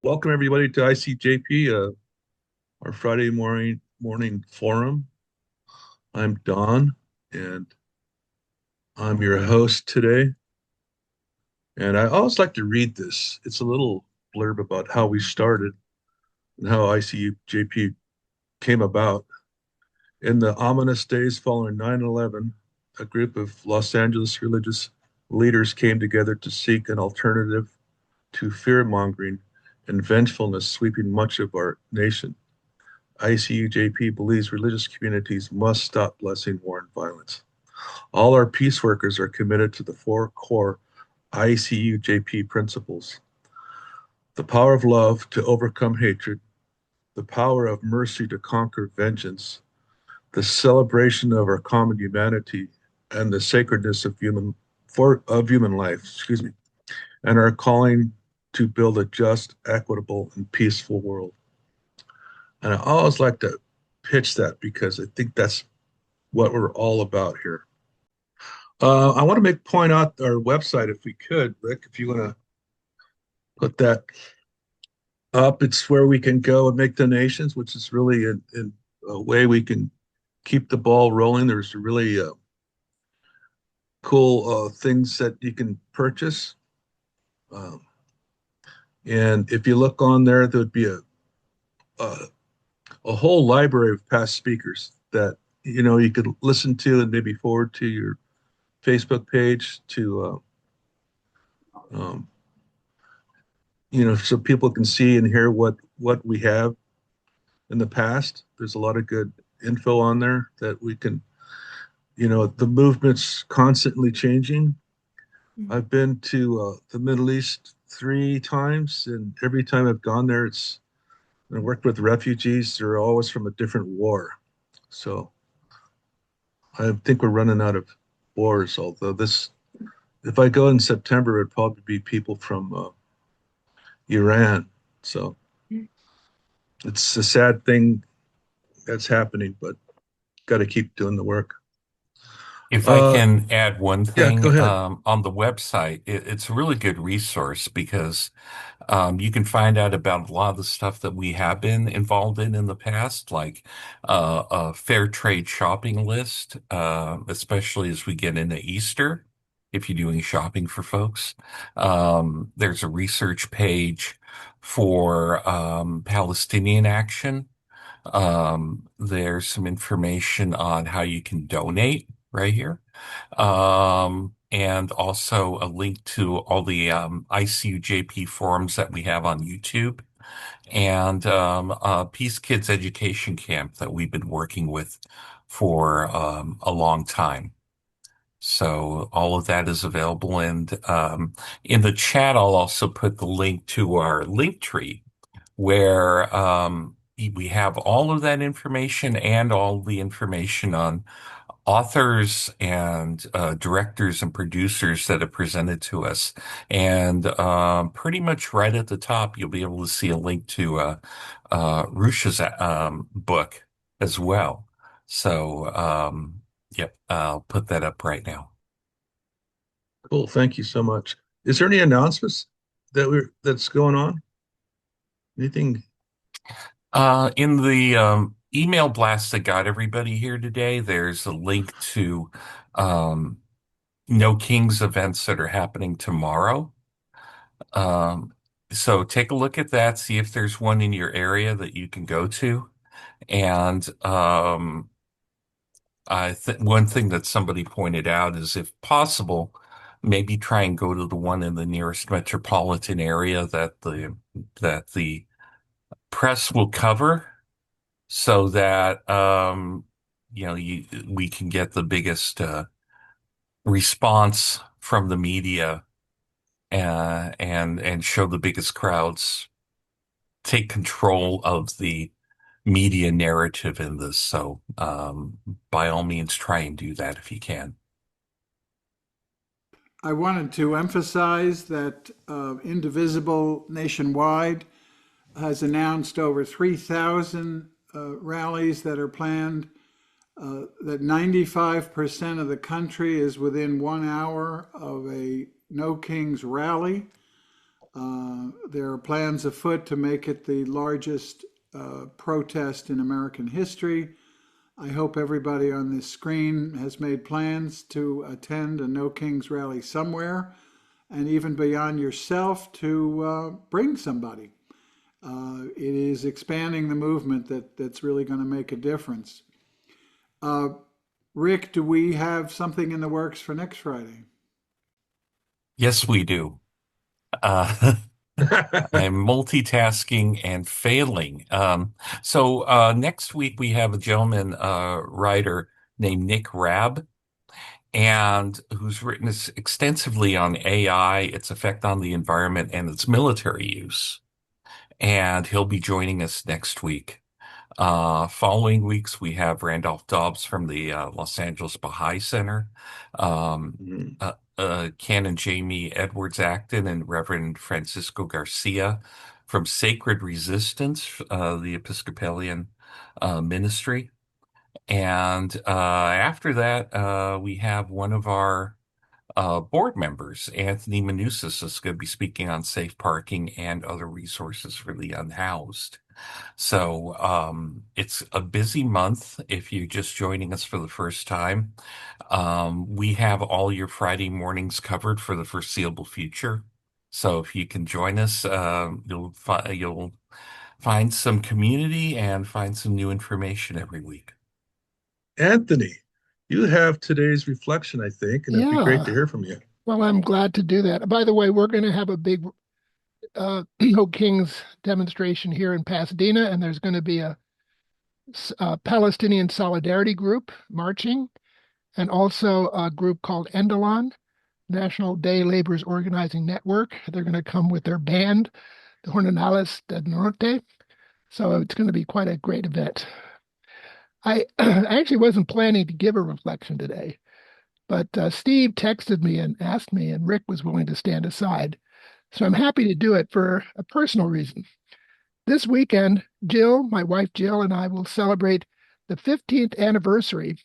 Welcome everybody to ICJP, our Friday morning forum. I'm Don, and I'm your host today. And I always like to read this. It's a little blurb about how we started and how ICJP came about. In the ominous days following 9/11, a group of Los Angeles religious leaders came together to seek an alternative to fear-mongering and vengefulness sweeping much of our nation. ICUJP believes religious communities must stop blessing war and violence. All our peace workers are committed to the four core ICUJP principles: the power of love to overcome hatred, the power of mercy to conquer vengeance, the celebration of our common humanity, and the sacredness of human life, and our calling to build a just, equitable, and peaceful world. And I always like to pitch that because I think that's what we're all about here. I want to point out our website if we could, Rick, if you want to put that up. It's where we can go and make donations, which is really in a way we can keep the ball rolling. There's really cool things that you can purchase. Um, and if you look on there, there would be a, a whole library of past speakers that you could listen to and maybe forward to your Facebook page to um, so people can see and hear what we have in the past. There's a lot of good info on there that we can, the movement's constantly changing. I've been to the Middle East 3 times, and every time I've gone there, I worked with refugees. They're always from a different war. So I think we're running out of wars, although if I go in September, it'd probably be people from Iran. So it's a sad thing that's happening, but got to keep doing the work. If I Uh, can add one yeah, go thing, ahead. on the website, it's a really good resource because you can find out about a lot of the stuff that we have been involved in the past, like a fair trade shopping list, especially as we get into Easter, if you're doing shopping for folks. There's a research page for Palestinian action. There's some information on how you can donate right here. And also a link to all the ICUJP forums that we have on YouTube and Peace Kids Education Camp that we've been working with for a long time. So all of that is available. And in the chat, I'll also put the link to our link tree where we have all of that information and all the information on authors and directors and producers that have presented to us. And pretty much right at the top, you'll be able to see a link to Rusha's book as well. So, yep, I'll put that up right now. Cool. Thank you so much. Is there any announcements that's going on? Anything? In the email blast that got everybody here today, there's a link to um, No Kings events that are happening tomorrow. Um, so take a look at that, see if there's one in your area that you can go to. And I think one thing that somebody pointed out is if possible, maybe try and go to the one in the nearest metropolitan area that the press will cover so that we can get the biggest response from the media and show the biggest crowds, take control of the media narrative in this. So by all means, try and do that if you can. I wanted to emphasize that Indivisible Nationwide has announced over 3,000 rallies that are planned, that 95% of the country is within 1 hour of a No Kings rally. There are plans afoot to make it the largest protest in American history. I hope everybody on this screen has made plans to attend a No Kings rally somewhere, and even beyond yourself to bring somebody. It is expanding the movement that's really going to make a difference. Rick, do we have something in the works for next Friday? Yes, we do. I'm multitasking and failing. So next week we have a gentleman writer named Nick Rabb, and who's written extensively on AI, its effect on the environment, and its military use. And he'll be joining us next week. Following weeks, we have Randolph Dobbs from the Los Angeles Baha'i Center, um, Mhm. Canon Jamie Edwards Acton, and Reverend Francisco Garcia from Sacred Resistance, the Episcopalian ministry. And after that, we have one of our board members, Anthony Manousis, is going to be speaking on safe parking and other resources for the unhoused. So it's a busy month if you're just joining us for the first time. We have all your Friday mornings covered for the foreseeable future. So if you can join us, you'll find some community and find some new information every week. Anthony, you have today's reflection, I think, and it'd be great to Yeah, hear from you. well, I'm glad to do that. By the way, we're going to have a big No Kings demonstration here in Pasadena, and there's going to be a Palestinian solidarity group marching, and also a group called Endalon, National Day Laborers Organizing Network. They're going to come with their band, the Jornales del Norte. So it's going to be quite a great event. I actually wasn't planning to give a reflection today, but Steve texted me and asked me, and Rick was willing to stand aside. So I'm happy to do it for a personal reason. This weekend, Jill, my wife Jill, and I will celebrate the 15th anniversary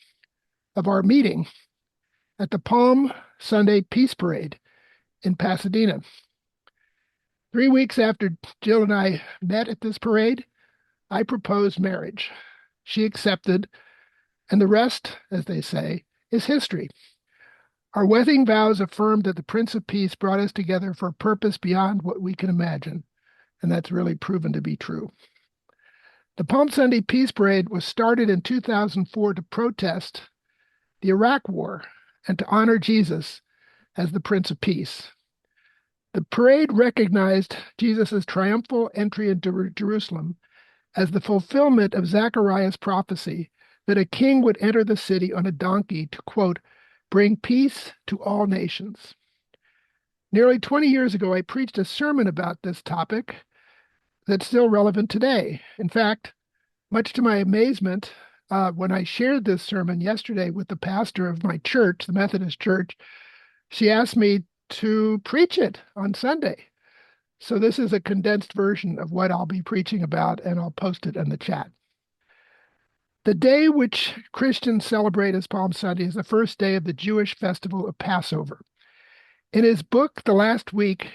of our meeting at the Palm Sunday Peace Parade in Pasadena. 3 weeks after Jill and I met at this parade, I proposed marriage. She accepted, and the rest, as they say, is history. Our wedding vows affirmed that the Prince of Peace brought us together for a purpose beyond what we can imagine, and that's really proven to be true. The Palm Sunday Peace Parade was started in 2004 to protest the Iraq War and to honor Jesus as the Prince of Peace. The parade recognized Jesus' triumphal entry into Jerusalem as the fulfillment of Zechariah's prophecy that a king would enter the city on a donkey to, quote, bring peace to all nations. Nearly 20 years ago, I preached a sermon about this topic that's still relevant today. In fact, much to my amazement, when I shared this sermon yesterday with the pastor of my church, the Methodist Church, she asked me to preach it on Sunday. So this is a condensed version of what I'll be preaching about, and I'll post it in the chat. The day which Christians celebrate as Palm Sunday is the first day of the Jewish festival of Passover. In his book, The Last Week,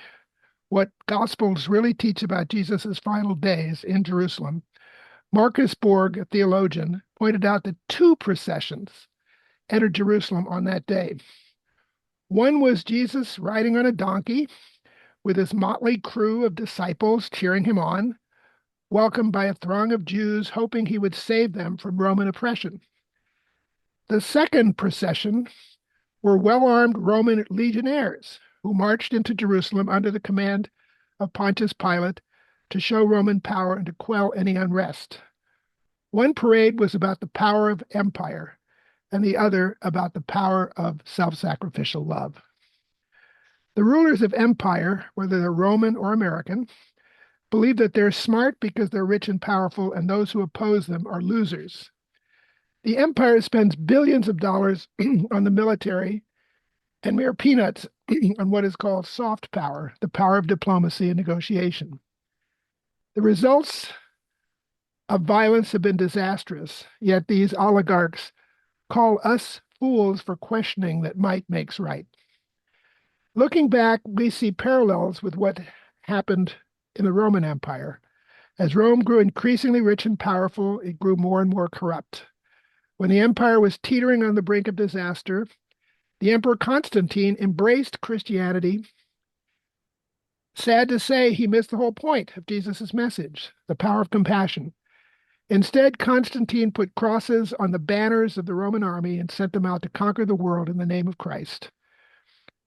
What Gospels Really Teach About Jesus' Final Days in Jerusalem, Marcus Borg, a theologian, pointed out that two processions entered Jerusalem on that day. One was Jesus riding on a donkey with his motley crew of disciples cheering him on, welcomed by a throng of Jews hoping he would save them from Roman oppression. The second procession were well-armed Roman legionnaires who marched into Jerusalem under the command of Pontius Pilate to show Roman power and to quell any unrest. One parade was about the power of empire, and the other about the power of self-sacrificial love. The rulers of empire, whether they're Roman or American, believe that they're smart because they're rich and powerful, and those who oppose them are losers. The empire spends billions of dollars on the military and mere peanuts on what is called soft power, the power of diplomacy and negotiation. The results of violence have been disastrous, yet these oligarchs call us fools for questioning that might makes right. Looking back, we see parallels with what happened in the Roman Empire. As Rome grew increasingly rich and powerful, it grew more and more corrupt. When the empire was teetering on the brink of disaster, the Emperor Constantine embraced Christianity. Sad to say, he missed the whole point of Jesus' message, the power of compassion. Instead, Constantine put crosses on the banners of the Roman army and sent them out to conquer the world in the name of Christ.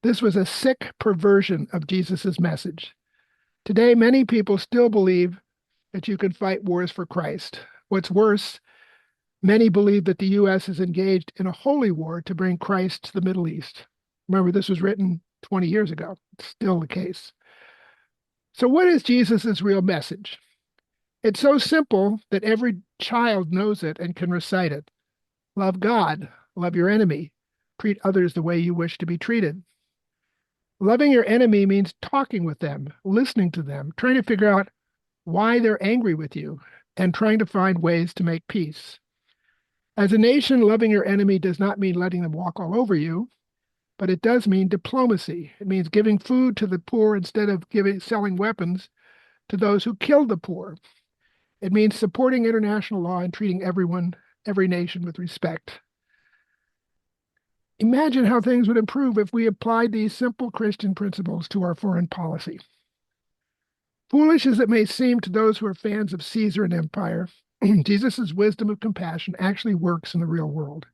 This was a sick perversion of Jesus' message. Today, many people still believe that you can fight wars for Christ. What's worse, many believe that the U.S. is engaged in a holy war to bring Christ to the Middle East. Remember, this was written 20 years ago. It's still the case. So what is Jesus' real message? It's so simple that every child knows it and can recite it. Love God, love your enemy, treat others the way you wish to be treated. Loving your enemy means talking with them, listening to them, trying to figure out why they're angry with you, and trying to find ways to make peace. As a nation, loving your enemy does not mean letting them walk all over you, but it does mean diplomacy. It means giving food to the poor instead of selling weapons to those who kill the poor. It means supporting international law and treating every nation with respect. Imagine how things would improve if we applied these simple Christian principles to our foreign policy. Foolish as it may seem to those who are fans of Caesar and empire, Jesus' wisdom of compassion actually works in the real world.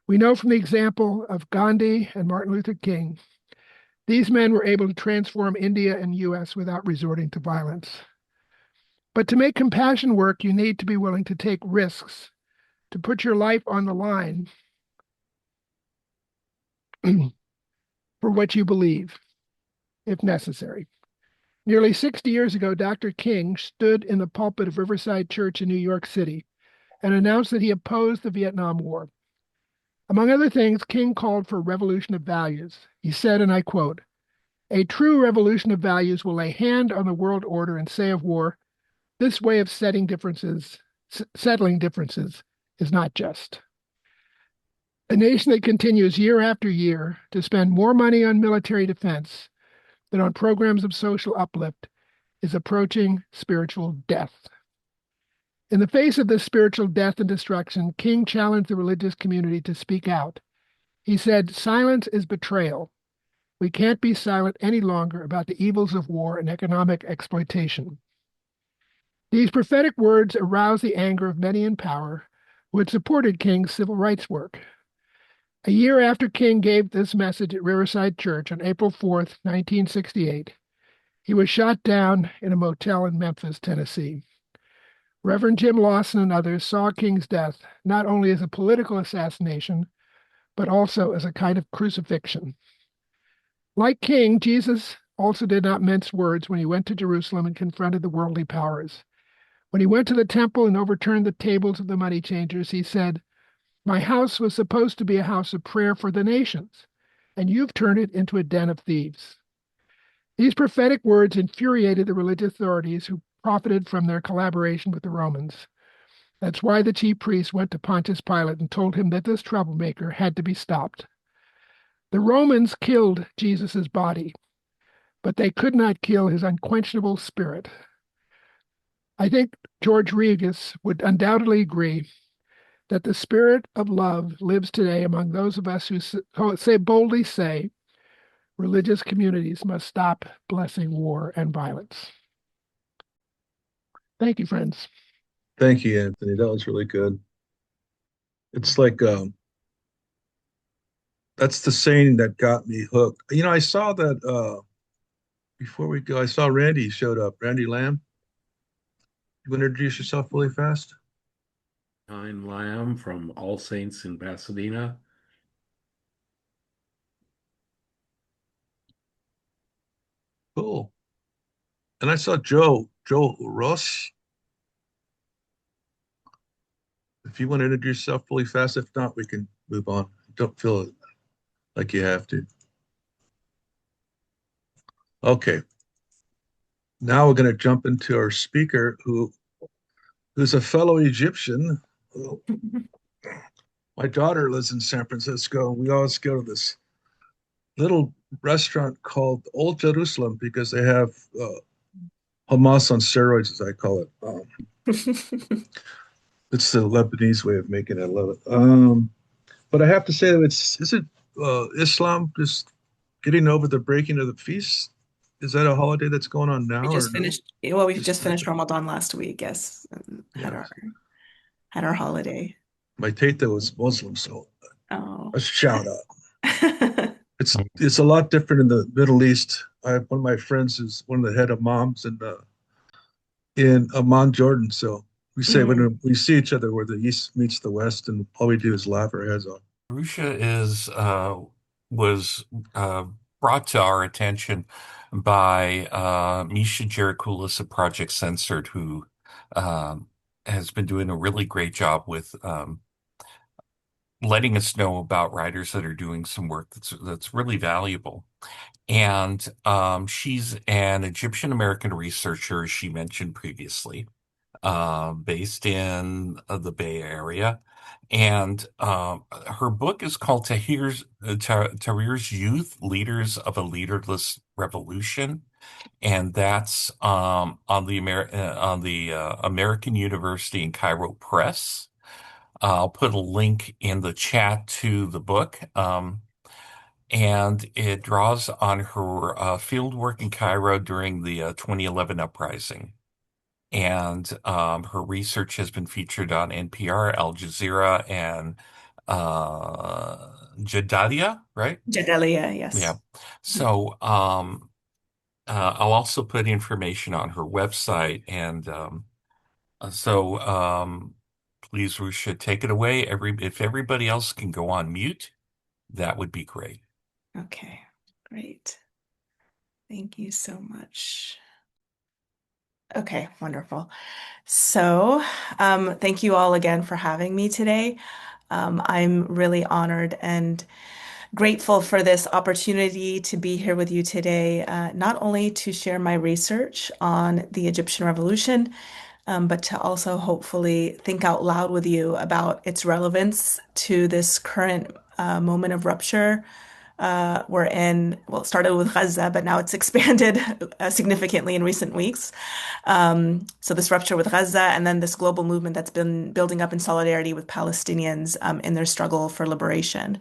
We know from the example of Gandhi and Martin Luther King, these men were able to transform India and US without resorting to violence. But to make compassion work, you need to be willing to take risks, to put your life on the line for what you believe, if necessary. Nearly 60 years ago, Dr. King stood in the pulpit of Riverside Church in New York City and announced that he opposed the Vietnam War. Among other things, King called for a revolution of values. He said, and I quote, "A true revolution of values will lay hand on the world order and say of war, this way of settling differences is not just." A nation that continues year after year to spend more money on military defense than on programs of social uplift is approaching spiritual death. In the face of this spiritual death and destruction, King challenged the religious community to speak out. He said, "Silence is betrayal. We can't be silent any longer about the evils of war and economic exploitation." These prophetic words aroused the anger of many in power who had supported King's civil rights work. A year after King gave this message at Riverside Church on April 4th, 1968, he was shot down in a motel in Memphis, Tennessee. Reverend Jim Lawson and others saw King's death not only as a political assassination, but also as a kind of crucifixion. Like King, Jesus also did not mince words when he went to Jerusalem and confronted the worldly powers. When he went to the temple and overturned the tables of the money changers, he said, "My house was supposed to be a house of prayer for the nations, and you've turned it into a den of thieves." These prophetic words infuriated the religious authorities who profited from their collaboration with the Romans. That's why the chief priests went to Pontius Pilate and told him that this troublemaker had to be stopped. The Romans killed Jesus' body, but they could not kill his unquenchable spirit. I think George Regis would undoubtedly agree that the spirit of love lives today among those of us who boldly say religious communities must stop blessing war and violence. Thank you, friends. Thank you, Anthony. That was really good. It's like that's the saying that got me hooked. You know, I saw that before we go, I saw Randy showed up. Randy Lamb. You want to introduce yourself really fast? I'm Lamb from All Saints in Pasadena. Cool. And I saw Joe Ross. If you want to introduce yourself really fast, if not, we can move on. Don't feel like you have to. Okay. Now we're going to jump into our speaker who's a fellow Egyptian. My daughter lives in San Francisco. We always go to this little restaurant called Old Jerusalem because they have Hamas on steroids, as I call it. It's the Lebanese way of making it. I love it. But I have to say that is it Islam just getting over the breaking of the feast? Is that a holiday that's going on We now or just no? finished, well, we Just just finished Ramadan last week, yes, and yeah. had our holiday. My tata was Muslim, so Oh. a shout out. It's a lot different in the Middle East. I have one of my friends is one of the head of moms in Amman, Jordan. So we say Mm. when we see each other, where the East meets the West, and all we do is laugh our heads off. Rusha is was brought to our attention by Misha Gerakoulis of Project Censored, who has been doing a really great job with letting us know about writers that are doing some work that's really valuable. And she's an Egyptian American researcher, as she mentioned previously, based in the Bay Area. And her book is called Tahrir's Youth Leaders of a Leaderless Revolution. And that's on the American University in Cairo Press. I'll put a link in the chat to the book. And it draws on her field work in Cairo during the 2011 uprising. And her research has been featured on NPR, Al Jazeera, and Jadaliyya, right? Jadaliyya, yes. Yeah. So I'll also put information on her website. And so please, Rusha, take it away. If everybody else can go on mute, that would be great. Okay, great. Thank you so much. Okay, wonderful. So, thank you all again for having me today. I'm really honored and grateful for this opportunity to be here with you today, not only to share my research on the Egyptian Revolution, but to also hopefully think out loud with you about its relevance to this current moment of rupture we're in. Well, it started with Gaza, but now it's expanded significantly in recent weeks. So this rupture with Gaza and then this global movement that's been building up in solidarity with Palestinians in their struggle for liberation.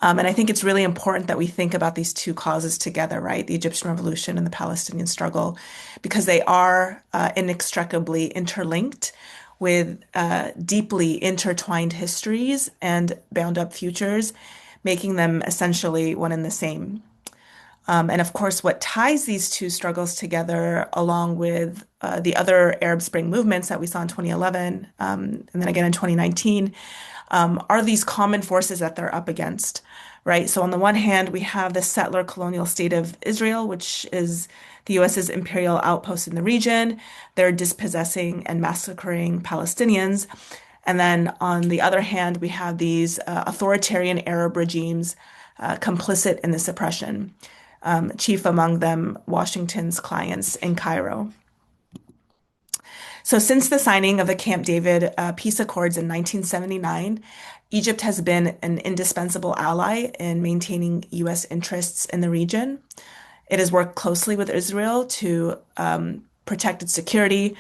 And I think it's really important that we think about these two causes together, right? The Egyptian Revolution and the Palestinian struggle, because they are inextricably interlinked with deeply intertwined histories and bound up futures, making them essentially one and the same. And of course, what ties these two struggles together, along with the other Arab Spring movements that we saw in 2011 and then again in 2019, are these common forces that they're up against, right? So on the one hand, we have the settler colonial state of Israel, which is the US's imperial outpost in the region. They're dispossessing and massacring Palestinians. And then on the other hand, we have these authoritarian Arab regimes complicit in this oppression, chief among them Washington's clients in Cairo. So since the signing of the Camp David peace accords in 1979, Egypt has been an indispensable ally in maintaining U.S. interests in the region. It has worked closely with Israel to protect its security,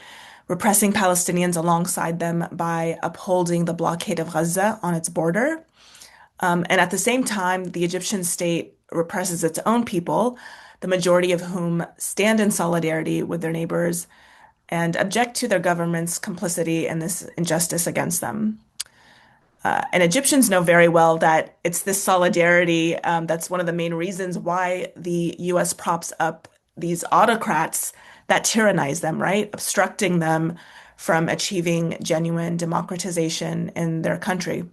repressing Palestinians alongside them by upholding the blockade of Gaza on its border. And at the same time, the Egyptian state represses its own people, the majority of whom stand in solidarity with their neighbors and object to their government's complicity in this injustice against them. And Egyptians know very well that it's this solidarity that's one of the main reasons why the US props up these autocrats that tyrannize them, right? Obstructing them from achieving genuine democratization in their country.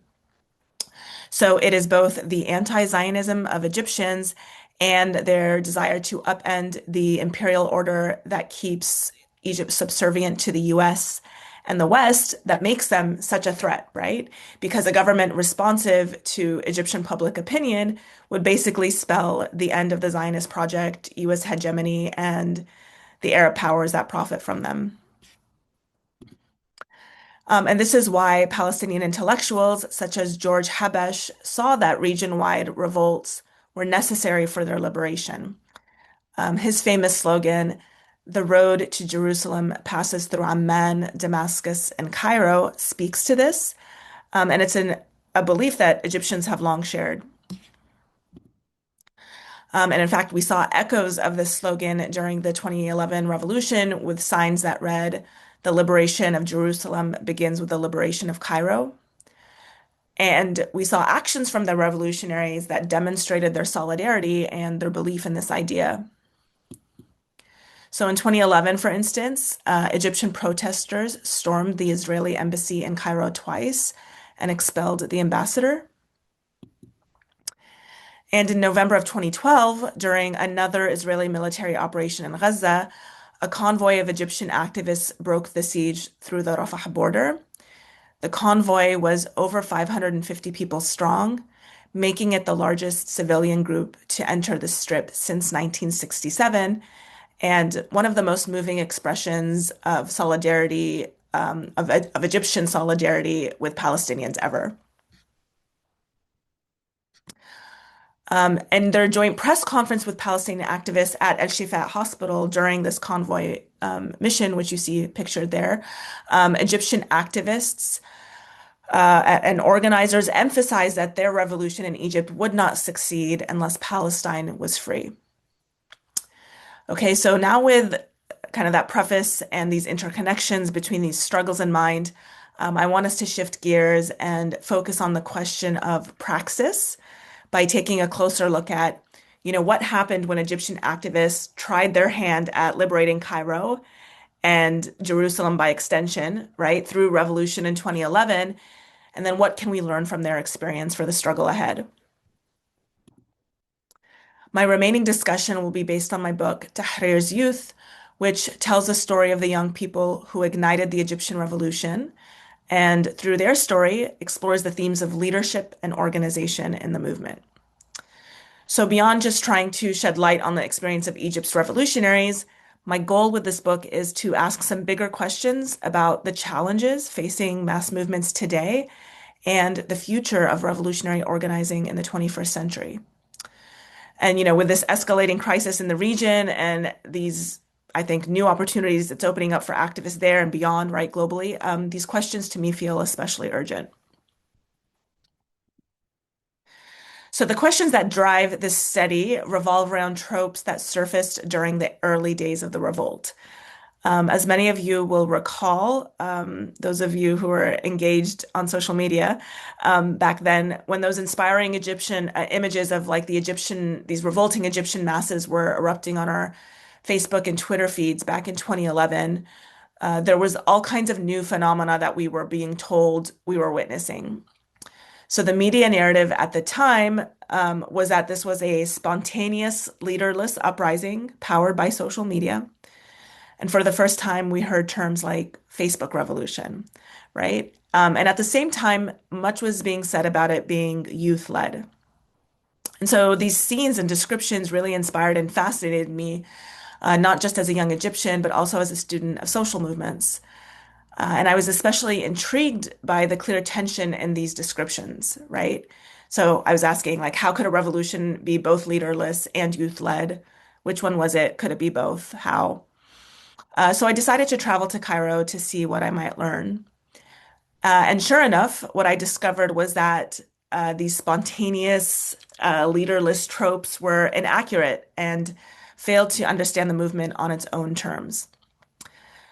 So it is both the anti-Zionism of Egyptians and their desire to upend the imperial order that keeps Egypt subservient to the US and the West that makes them such a threat, right? Because a government responsive to Egyptian public opinion would basically spell the end of the Zionist project, US hegemony, and the Arab powers that profit from them. And this is why Palestinian intellectuals such as George Habash saw that region-wide revolts were necessary for their liberation. His famous slogan, "The road to Jerusalem passes through Amman, Damascus, and Cairo," speaks to this. And it's a belief that Egyptians have long shared. And in fact, we saw echoes of this slogan during the 2011 revolution with signs that read, "The liberation of Jerusalem begins with the liberation of Cairo." And we saw actions from the revolutionaries that demonstrated their solidarity and their belief in this idea. So in 2011, for instance, Egyptian protesters stormed the Israeli embassy in Cairo twice and expelled the ambassador. And in November of 2012, during another Israeli military operation in Gaza, a convoy of Egyptian activists broke the siege through the Rafah border. The convoy was over 550 people strong, making it the largest civilian group to enter the Strip since 1967, and one of the most moving expressions of solidarity, of Egyptian solidarity with Palestinians ever. And their joint press conference with Palestinian activists at El Shifa Hospital during this convoy mission, which you see pictured there, Egyptian activists and organizers emphasized that their revolution in Egypt would not succeed unless Palestine was free. Okay, so now with kind of that preface and these interconnections between these struggles in mind, I want us to shift gears and focus on the question of praxis by taking a closer look at, what happened when Egyptian activists tried their hand at liberating Cairo and Jerusalem by extension, right, through revolution in 2011, and then what can we learn from their experience for the struggle ahead? My remaining discussion will be based on my book, Tahrir's Youth, which tells the story of the young people who ignited the Egyptian revolution, and through their story, explores the themes of leadership and organization in the movement. So beyond just trying to shed light on the experience of Egypt's revolutionaries, my goal with this book is to ask some bigger questions about the challenges facing mass movements today and the future of revolutionary organizing in the 21st century. And, with this escalating crisis in the region and these, I think, new opportunities it's opening up for activists there and beyond, right, globally, these questions to me feel especially urgent. So the questions that drive this study revolve around tropes that surfaced during the early days of the revolt. As many of you will recall, those of you who were engaged on social media back then, when those inspiring Egyptian images of like these revolting Egyptian masses were erupting on our Facebook and Twitter feeds back in 2011, there was all kinds of new phenomena that we were being told we were witnessing. So the media narrative at the time was that this was a spontaneous, leaderless uprising powered by social media. And for the first time, we heard terms like Facebook revolution, right? And at the same time, much was being said about it being youth-led. And so these scenes and descriptions really inspired and fascinated me, not just as a young Egyptian, but also as a student of social movements. And I was especially intrigued by the clear tension in these descriptions, right? So I was asking, like, how could a revolution be both leaderless and youth-led? Which one was it? Could it be both? How? So I decided to travel to Cairo to see what I might learn. And sure enough, what I discovered was that these spontaneous, leaderless tropes were inaccurate and failed to understand the movement on its own terms.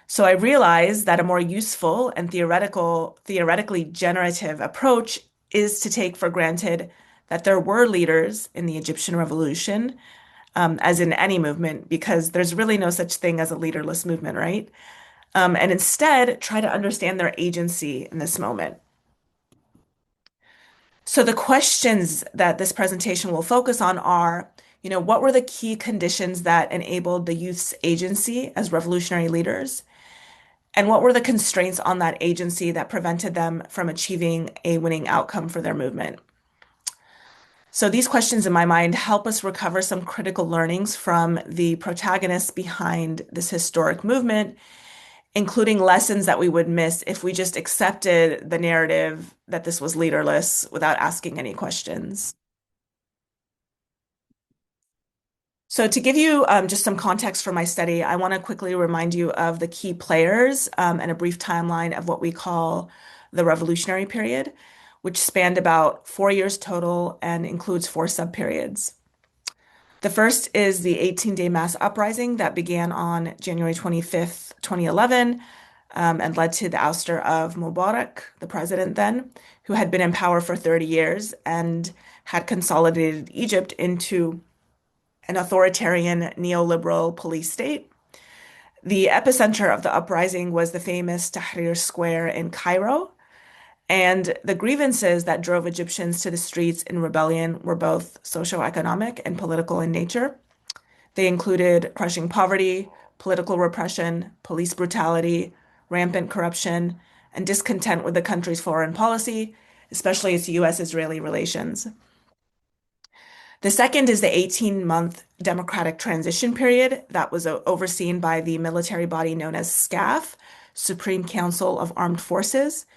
So I realized that a more useful and theoretically generative approach is to take for granted that there were leaders in the Egyptian revolution, as in any movement, because there's really no such thing as a leaderless movement, right? And instead, try to understand their agency in this moment. So the questions that this presentation will focus on are, what were the key conditions that enabled the youth's agency as revolutionary leaders? And what were the constraints on that agency that prevented them from achieving a winning outcome for their movement? So these questions in my mind help us recover some critical learnings from the protagonists behind this historic movement, including lessons that we would miss if we just accepted the narrative that this was leaderless without asking any questions. So to give you just some context for my study, I want to quickly remind you of the key players and a brief timeline of what we call the revolutionary period, which spanned about 4 years total and includes four subperiods. The first is the 18-day mass uprising that began on January 25th, 2011, and led to the ouster of Mubarak, the president then, who had been in power for 30 years and had consolidated Egypt into an authoritarian neoliberal police state. The epicenter of the uprising was the famous Tahrir Square in Cairo, and the grievances that drove Egyptians to the streets in rebellion were both socioeconomic and political in nature. They included crushing poverty, political repression, police brutality, rampant corruption, and discontent with the country's foreign policy, especially its U.S.-Israeli relations. The second is the 18-month democratic transition period that was overseen by the military body known as SCAF, Supreme Council of Armed Forces,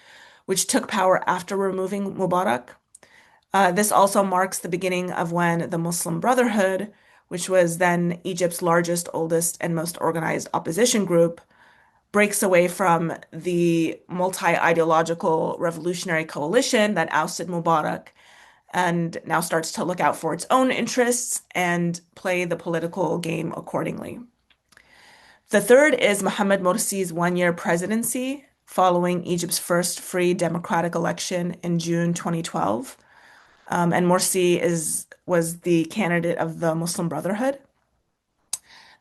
which took power after removing Mubarak. This also marks the beginning of when the Muslim Brotherhood, which was then Egypt's largest, oldest, and most organized opposition group, breaks away from the multi-ideological revolutionary coalition that ousted Mubarak and now starts to look out for its own interests and play the political game accordingly. The third is Mohamed Morsi's one-year presidency following Egypt's first free democratic election in June 2012. And Morsi was the candidate of the Muslim Brotherhood.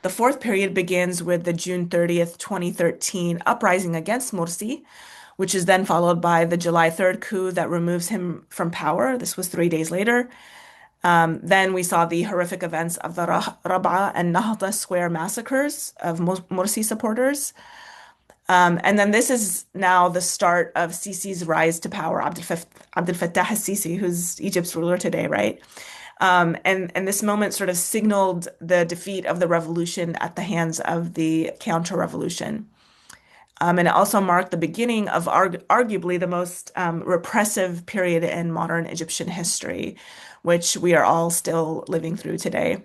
The fourth period begins with the June 30th, 2013 uprising against Morsi, which is then followed by the July 3rd coup that removes him from power. This was 3 days later. Then we saw the horrific events of the Rab'a and Nahda Square massacres of Morsi supporters. And then this is now the start of Sisi's rise to power, Abdel Fattah al-Sisi, who's Egypt's ruler today, right? And this moment sort of signaled the defeat of the revolution at the hands of the counter-revolution. And it also marked the beginning of arguably the most repressive period in modern Egyptian history, which we are all still living through today.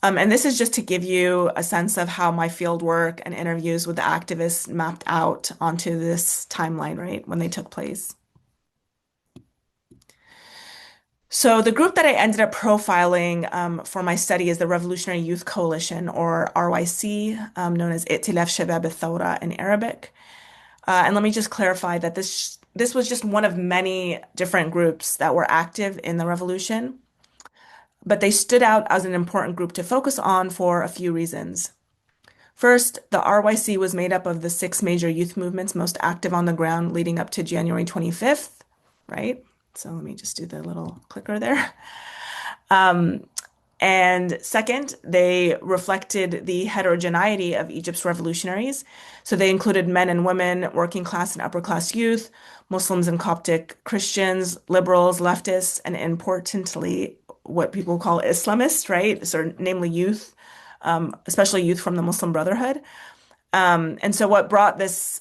And this is just to give you a sense of how my field work and interviews with the activists mapped out onto this timeline, right, when they took place. So the group that I ended up profiling for my study is the Revolutionary Youth Coalition, or RYC, known as I'tilaf Shabab al-Thawra in Arabic. And let me just clarify that this was just one of many different groups that were active in the revolution, but they stood out as an important group to focus on for a few reasons. First, the RYC was made up of the 6 major youth movements most active on the ground leading up to January 25th, right? So let me just do the little clicker there. And second, they reflected the heterogeneity of Egypt's revolutionaries. So they included men and women, working class and upper class youth, Muslims and Coptic Christians, liberals, leftists, and importantly, what people call Islamists, right? So namely youth, especially youth from the Muslim Brotherhood. And so what brought this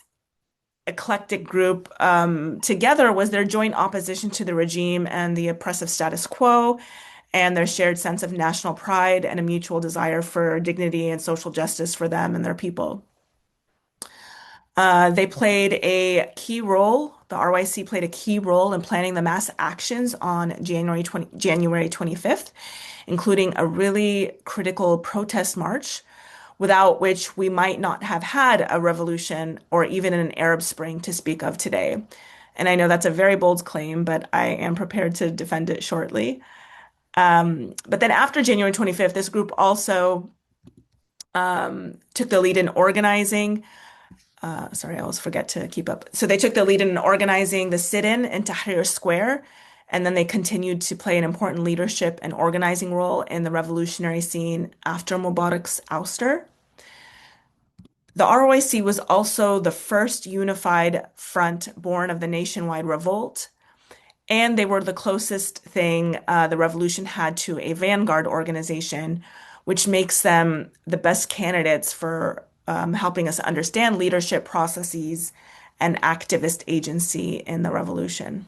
eclectic group together was their joint opposition to the regime and the oppressive status quo, and their shared sense of national pride and a mutual desire for dignity and social justice for them and their people. They played a key role, the RYC played a key role in planning the mass actions on January 25th, including a really critical protest march, without which we might not have had a revolution or even an Arab Spring to speak of today. And I know that's a very bold claim, but I am prepared to defend it shortly. But then after January 25th, this group also took the lead in organizing. Sorry, I always forget to keep up. So they took the lead in organizing the sit-in in Tahrir Square, and then they continued to play an important leadership and organizing role in the revolutionary scene after Mubarak's ouster. The ROIC was also the first unified front born of the nationwide revolt, and they were the closest thing the revolution had to a vanguard organization, which makes them the best candidates for helping us understand leadership processes and activist agency in the revolution.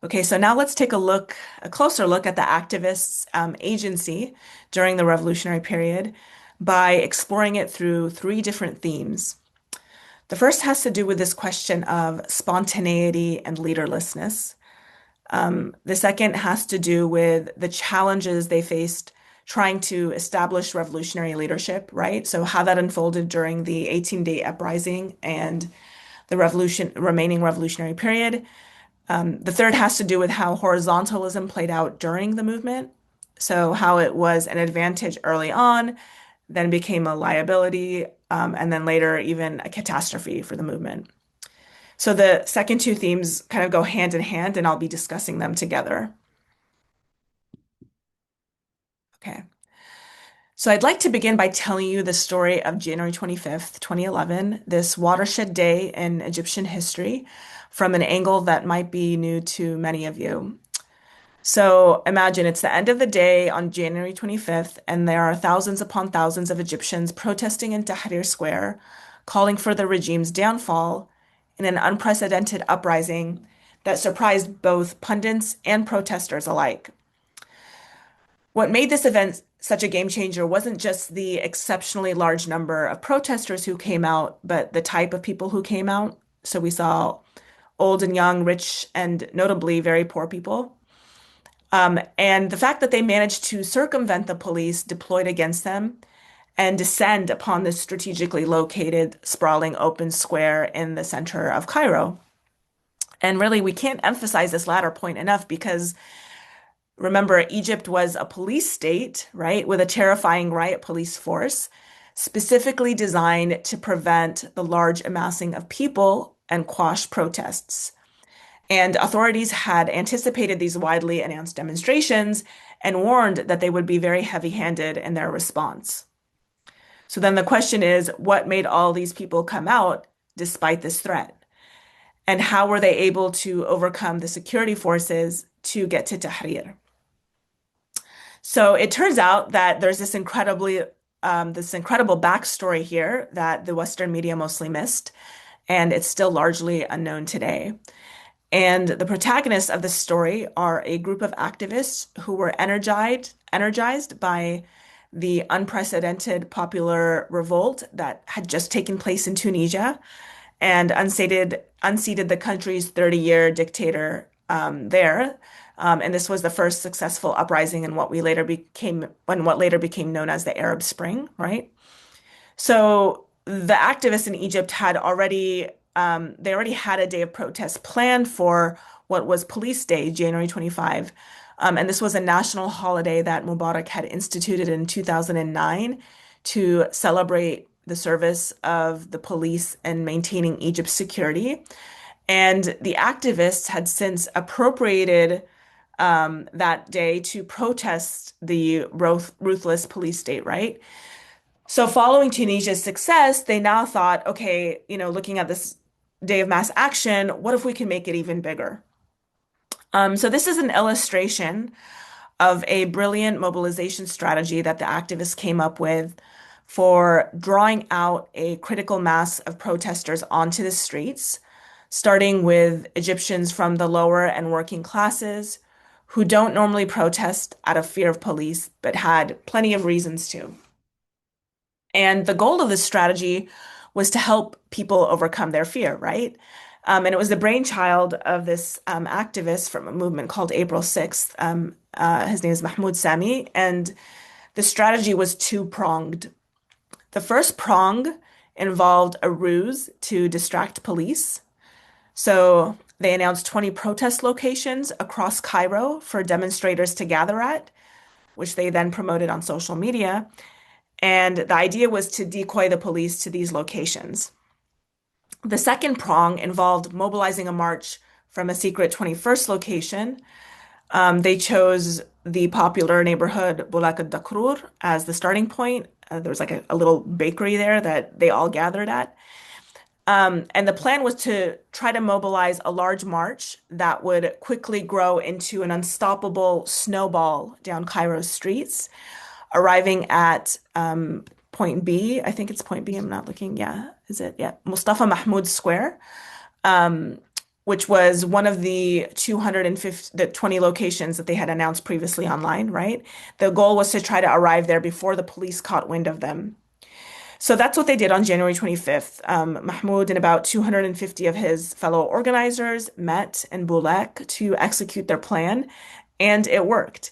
Okay, so now let's take a closer look at the activists' agency during the revolutionary period by exploring it through three different themes. The first has to do with this question of spontaneity and leaderlessness. The second has to do with the challenges they faced trying to establish revolutionary leadership, right? So how that unfolded during the 18-day uprising and the remaining revolutionary period. The third has to do with how horizontalism played out during the movement. So how it was an advantage early on, then became a liability, and then later even a catastrophe for the movement. So the second two themes kind of go hand in hand, and I'll be discussing them together. Okay. So I'd like to begin by telling you the story of January 25th, 2011, this watershed day in Egyptian history, from an angle that might be new to many of you. So imagine it's the end of the day on January 25th, and there are thousands upon thousands of Egyptians protesting in Tahrir Square, calling for the regime's downfall in an unprecedented uprising that surprised both pundits and protesters alike. What made this event such a game changer wasn't just the exceptionally large number of protesters who came out, but the type of people who came out. So we saw old and young, rich, and notably very poor people. And the fact that they managed to circumvent the police deployed against them and descend upon this strategically located, sprawling open square in the center of Cairo. And really, we can't emphasize this latter point enough because remember, Egypt was a police state, right, with a terrifying riot police force, specifically designed to prevent the large amassing of people and quash protests. And authorities had anticipated these widely announced demonstrations and warned that they would be very heavy-handed in their response. So then the question is, what made all these people come out despite this threat? And how were they able to overcome the security forces to get to Tahrir? So it turns out that there's this incredible backstory here that the Western media mostly missed, and it's still largely unknown today. And the protagonists of this story are a group of activists who were energized by the unprecedented popular revolt that had just taken place in Tunisia and unseated the country's 30-year dictator there. And this was the first successful uprising in what later became known as the Arab Spring, right? So the activists in Egypt had already had a day of protest planned for what was Police Day, January 25. And this was a national holiday that Mubarak had instituted in 2009 to celebrate the service of the police in maintaining Egypt's security. And the activists had since appropriated that day to protest the ruthless police state, right? So following Tunisia's success, they now thought, okay, looking at this day of mass action, what if we can make it even bigger? So this is an illustration of a brilliant mobilization strategy that the activists came up with for drawing out a critical mass of protesters onto the streets, starting with Egyptians from the lower and working classes who don't normally protest out of fear of police, but had plenty of reasons to. And the goal of this strategy was to help people overcome their fear, right? And it was the brainchild of this activist from a movement called April 6th. His name is Mahmoud Sami, and the strategy was two-pronged. The first prong involved a ruse to distract police. So they announced 20 protest locations across Cairo for demonstrators to gather at, which they then promoted on social media. And the idea was to decoy the police to these locations. The second prong involved mobilizing a march from a secret 21st location. They chose the popular neighborhood Bulak al-Dakrur as the starting point. There was like a little bakery there that they all gathered at. And the plan was to try to mobilize a large march that would quickly grow into an unstoppable snowball down Cairo's streets, arriving at point B. I think it's point B. I'm not looking. Yeah, is it? Yeah, Mustafa Mahmoud Square. which was one of the 220 locations that they had announced previously online, right? The goal was to try to arrive there before the police caught wind of them. So that's what they did on January 25th. Mahmoud and about 250 of his fellow organizers met in Bulak to execute their plan, and it worked.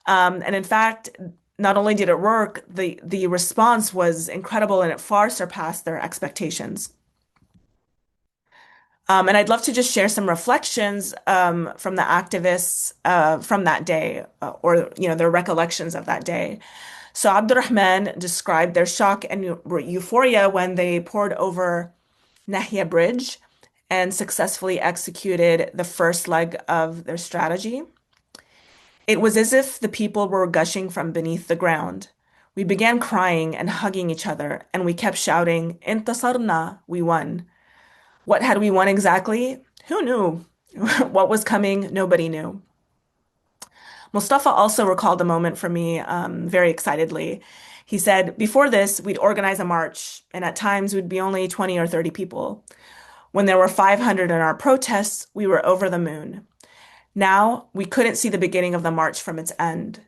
And in fact, not only did it work, the response was incredible and it far surpassed their expectations. And I'd love to just share some reflections from the activists from that day, or their recollections of that day. So Abdurrahman described their shock and euphoria when they poured over Nahia Bridge and successfully executed the first leg of their strategy. It was as if the people were gushing from beneath the ground. We began crying and hugging each other, and we kept shouting, Intasarna, we won. What had we won exactly? Who knew? What was coming? Nobody knew. Mustafa also recalled a moment for me very excitedly. He said, before this, we'd organize a march, and at times we'd be only 20 or 30 people. When there were 500 in our protests, we were over the moon. Now, we couldn't see the beginning of the march from its end.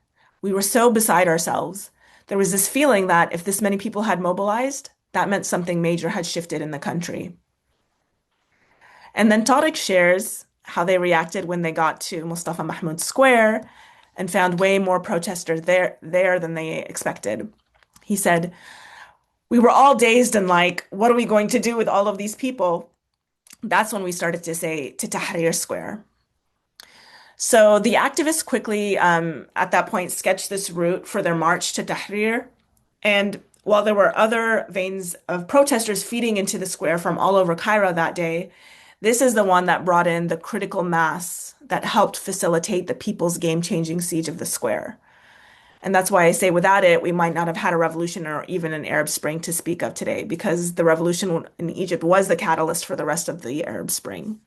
We were so beside ourselves. There was this feeling that if this many people had mobilized, that meant something major had shifted in the country. And then Tariq shares how they reacted when they got to Mustafa Mahmoud Square and found way more protesters there than they expected. He said, we were all dazed and like, what are we going to do with all of these people? That's when we started to say to Tahrir Square. So the activists quickly, at that point, sketched this route for their march to Tahrir. And while there were other veins of protesters feeding into the square from all over Cairo that day, this is the one that brought in the critical mass that helped facilitate the people's game-changing siege of the square. And that's why I say without it, we might not have had a revolution or even an Arab Spring to speak of today, because the revolution in Egypt was the catalyst for the rest of the Arab Spring.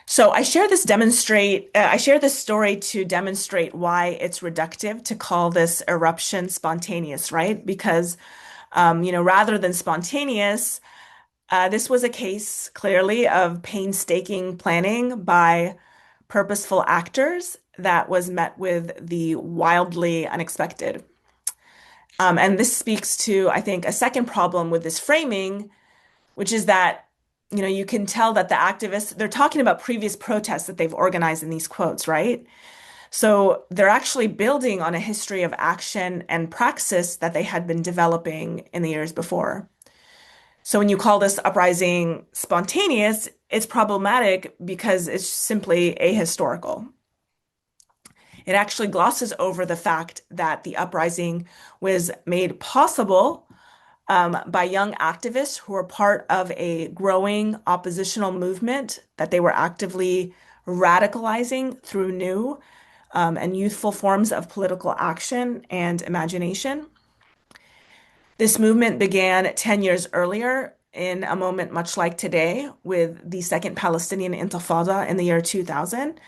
So I share this story to demonstrate why it's reductive to call this eruption spontaneous, right? Because, rather than spontaneous, this was a case clearly of painstaking planning by purposeful actors that was met with the wildly unexpected. And this speaks to, I think, a second problem with this framing, which is that, you can tell that the activists, they're talking about previous protests that they've organized in these quotes, right? So they're actually building on a history of action and praxis that they had been developing in the years before. So when you call this uprising spontaneous, it's problematic because it's simply ahistorical. It actually glosses over the fact that the uprising was made possible by young activists who were part of a growing oppositional movement that they were actively radicalizing through new and youthful forms of political action and imagination. This movement began 10 years earlier in a moment much like today with the Second Palestinian Intifada in the year 2000,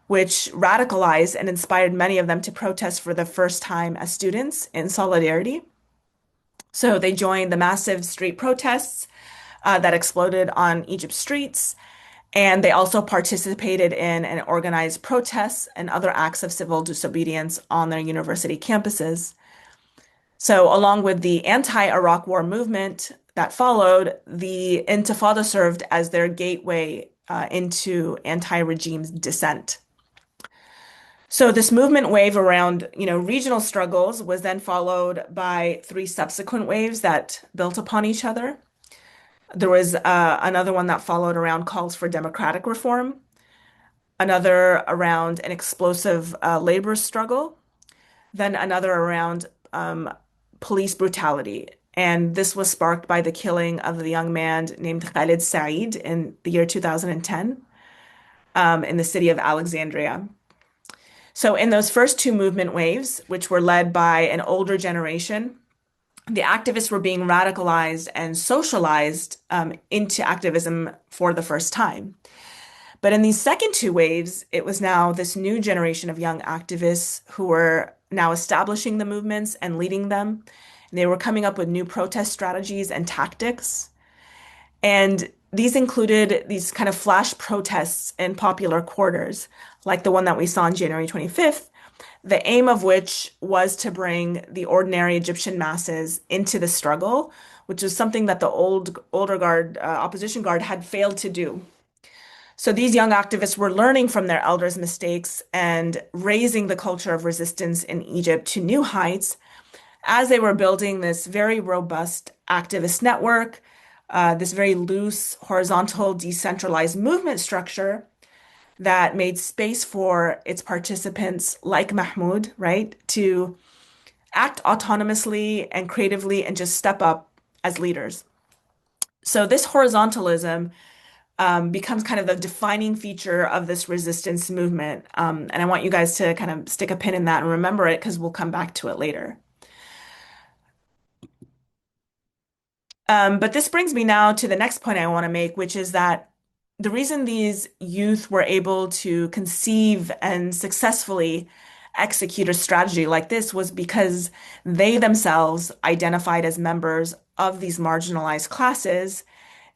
which radicalized and inspired many of them to protest for the first time as students in solidarity. So they joined the massive street protests that exploded on Egypt's streets, and they also participated in and organized protests and other acts of civil disobedience on their university campuses. So along with the anti-Iraq war movement that followed, the Intifada served as their gateway into anti-regime dissent. So this movement wave around, regional struggles was then followed by 3 subsequent waves that built upon each other. There was another one that followed around calls for democratic reform, another around an explosive labor struggle, then another around police brutality. And this was sparked by the killing of the young man named Khalid Saeed in the year 2010 in the city of Alexandria. So in those first 2 movement waves, which were led by an older generation, the activists were being radicalized and socialized into activism for the first time. But in these second 2 waves, it was now this new generation of young activists who were now establishing the movements and leading them. And they were coming up with new protest strategies and tactics. And these included these kind of flash protests in popular quarters, like the one that we saw on January 25th, the aim of which was to bring the ordinary Egyptian masses into the struggle, which was something that the older guard, opposition guard had failed to do. So these young activists were learning from their elders' mistakes and raising the culture of resistance in Egypt to new heights as they were building this very robust activist network, this very loose, horizontal, decentralized movement structure that made space for its participants like Mahmoud, right, to act autonomously and creatively and just step up as leaders. So this horizontalism becomes kind of the defining feature of this resistance movement. And I want you guys to kind of stick a pin in that and remember it because we'll come back to it later. But this brings me now to the next point I want to make, which is that the reason these youth were able to conceive and successfully execute a strategy like this was because they themselves identified as members of these marginalized classes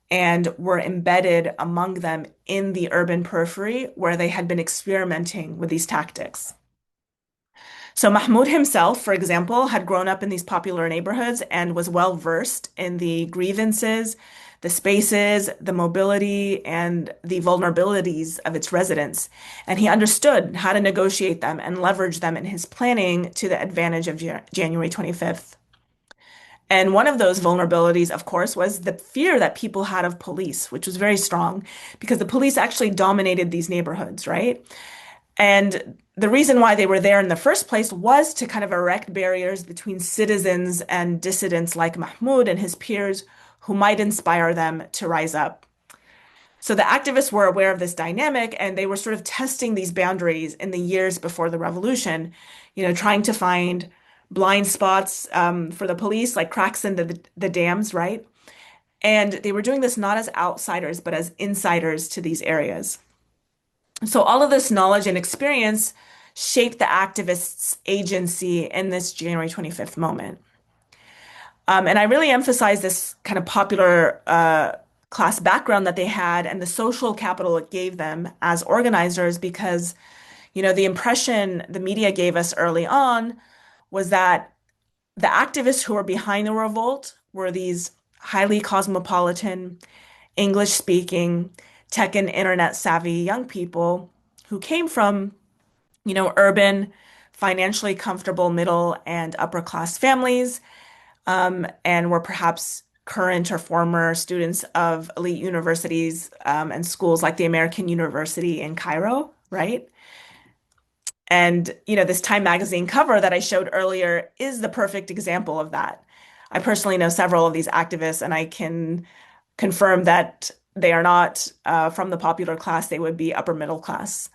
and were embedded among them in the urban periphery where they had been experimenting with these tactics. So Mahmoud himself, for example, had grown up in these popular neighborhoods and was well versed in the grievances, the spaces, the mobility, and the vulnerabilities of its residents. And he understood how to negotiate them and leverage them in his planning to the advantage of January 25th. And one of those vulnerabilities, of course, was the fear that people had of police, which was very strong because the police actually dominated these neighborhoods, right? And the reason why they were there in the first place was to kind of erect barriers between citizens and dissidents like Mahmoud and his peers who might inspire them to rise up. So the activists were aware of this dynamic and they were sort of testing these boundaries in the years before the revolution, trying to find blind spots for the police, like cracks in the dams, right? And they were doing this not as outsiders, but as insiders to these areas. So all of this knowledge and experience shaped the activists' agency in this January 25th moment. And I really emphasize this kind of popular class background that they had and the social capital it gave them as organizers because, the impression the media gave us early on was that the activists who were behind the revolt were these highly cosmopolitan, English-speaking, tech and internet savvy young people who came from, urban, financially comfortable middle and upper class families, and were perhaps current or former students of elite universities and schools like the American University in Cairo, right? And, this Time magazine cover that I showed earlier is the perfect example of that. I personally know several of these activists, and I can confirm that they are not from the popular class, they would be upper middle class.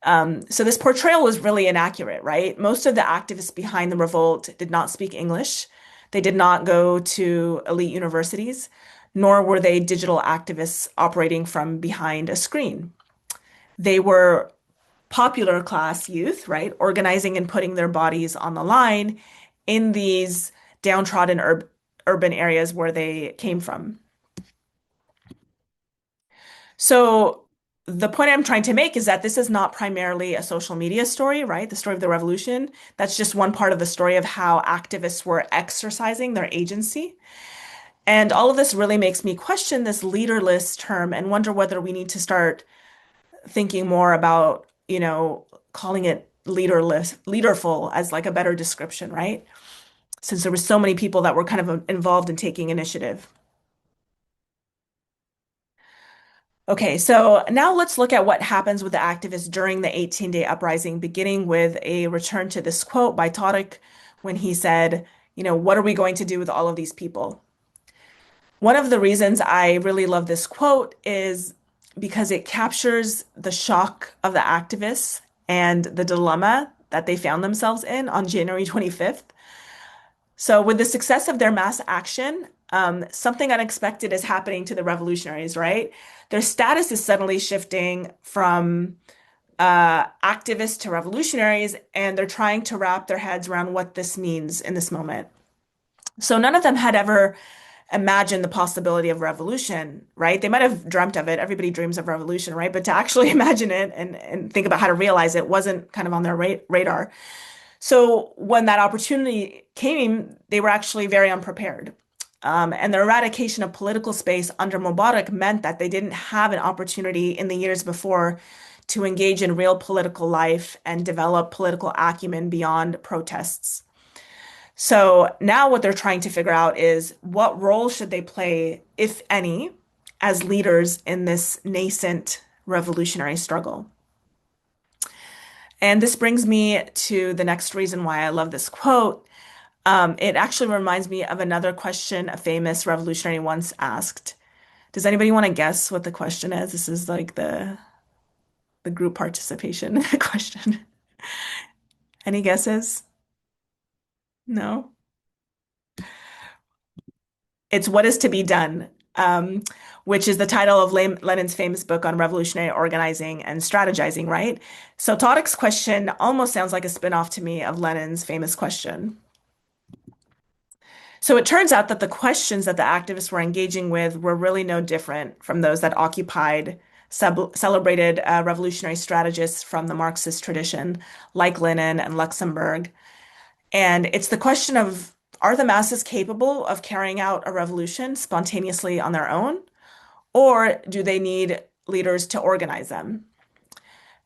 So this portrayal was really inaccurate, right? Most of the activists behind the revolt did not speak English. They did not go to elite universities, nor were they digital activists operating from behind a screen. They were popular class youth, right? Organizing and putting their bodies on the line in these downtrodden urban areas where they came from. So the point I'm trying to make is that this is not primarily a social media story, right? The story of the revolution. That's just one part of the story of how activists were exercising their agency. And all of this really makes me question this leaderless term and wonder whether we need to start thinking more about, calling it leaderless, leaderful as like a better description, right? Since there were so many people that were kind of involved in taking initiative. Okay, so now let's look at what happens with the activists during the 18-day uprising, beginning with a return to this quote by Tariq when he said, what are we going to do with all of these people? One of the reasons I really love this quote is because it captures the shock of the activists and the dilemma that they found themselves in on January 25th. So with the success of their mass action, something unexpected is happening to the revolutionaries, right? Their status is suddenly shifting from activists to revolutionaries, and they're trying to wrap their heads around what this means in this moment. So none of them had ever imagine the possibility of revolution, right? They might have dreamt of it. Everybody dreams of revolution, right? But to actually imagine it and think about how to realize it wasn't kind of on their radar. So when that opportunity came, they were actually very unprepared. And the eradication of political space under Mubarak meant that they didn't have an opportunity in the years before to engage in real political life and develop political acumen beyond protests. So now what they're trying to figure out is what role should they play, if any, as leaders in this nascent revolutionary struggle. And this brings me to the next reason why I love this quote. It actually reminds me of another question a famous revolutionary once asked. Does anybody want to guess what the question is? This is like the group participation question. Any guesses? No? It's What is to be done, which is the title of Lenin's famous book on revolutionary organizing and strategizing, right? So Tariq's question almost sounds like a spin-off to me of Lenin's famous question. So it turns out that the questions that the activists were engaging with were really no different from those that occupied celebrated revolutionary strategists from the Marxist tradition, like Lenin and Luxemburg. And it's the question of, are the masses capable of carrying out a revolution spontaneously on their own, or do they need leaders to organize them?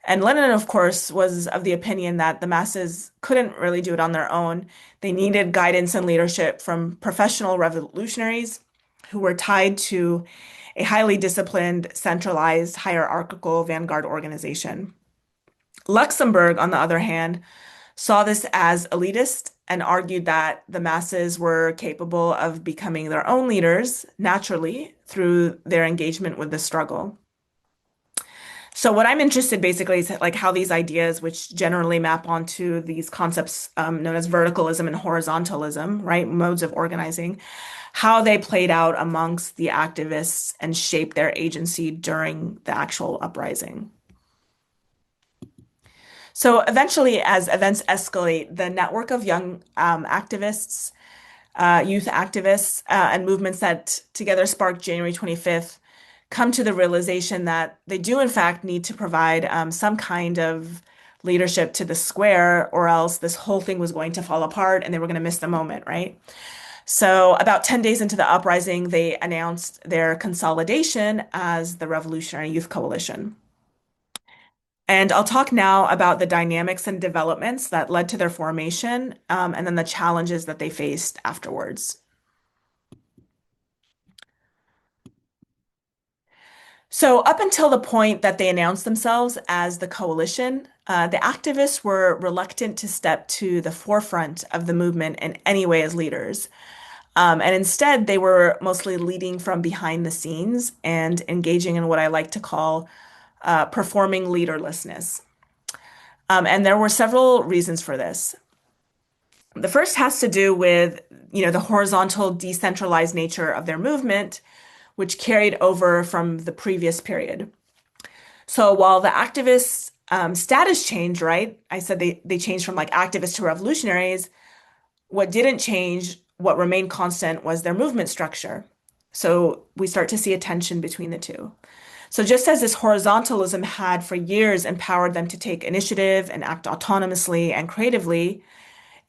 And Lenin, of course, was of the opinion that the masses couldn't really do it on their own. They needed guidance and leadership from professional revolutionaries who were tied to a highly disciplined, centralized, hierarchical vanguard organization. Luxemburg, on the other hand, saw this as elitist and argued that the masses were capable of becoming their own leaders naturally through their engagement with the struggle. So what I'm interested basically is like how these ideas, which generally map onto these concepts known as verticalism and horizontalism, right, modes of organizing, how they played out amongst the activists and shaped their agency during the actual uprising. So eventually, as events escalate, the network of young activists, youth activists, and movements that together sparked January 25th come to the realization that they do, in fact, need to provide some kind of leadership to the square, or else this whole thing was going to fall apart and they were going to miss the moment, right? So about 10 days into the uprising, they announced their consolidation as the Revolutionary Youth Coalition. And I'll talk now about the dynamics and developments that led to their formation, and then the challenges that they faced afterwards. So up until the point that they announced themselves as the coalition, the activists were reluctant to step to the forefront of the movement in any way as leaders. And instead, they were mostly leading from behind the scenes and engaging in what I like to call performing leaderlessness. And there were several reasons for this. The first has to do with, the horizontal, decentralized nature of their movement, which carried over from the previous period. So while the activists' status changed, right? I said they changed from like activists to revolutionaries. What didn't change, what remained constant, was their movement structure. So we start to see a tension between the two. So just as this horizontalism had for years empowered them to take initiative and act autonomously and creatively,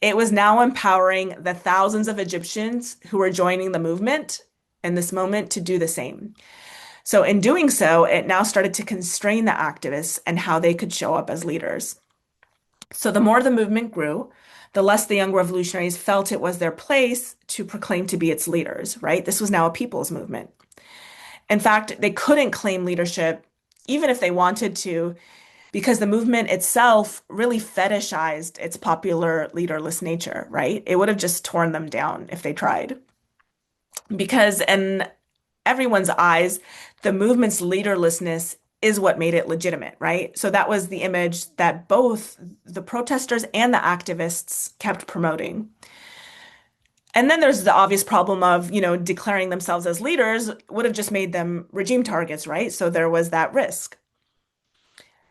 it was now empowering the thousands of Egyptians who were joining the movement in this moment to do the same. So in doing so, it now started to constrain the activists and how they could show up as leaders. So the more the movement grew, the less the young revolutionaries felt it was their place to proclaim to be its leaders, right? This was now a people's movement. In fact, they couldn't claim leadership, even if they wanted to, because the movement itself really fetishized its popular leaderless nature, right? It would have just torn them down if they tried. Because in everyone's eyes, the movement's leaderlessness is what made it legitimate, right? So that was the image that both the protesters and the activists kept promoting. And then there's the obvious problem of, declaring themselves as leaders would have just made them regime targets, right? So there was that risk.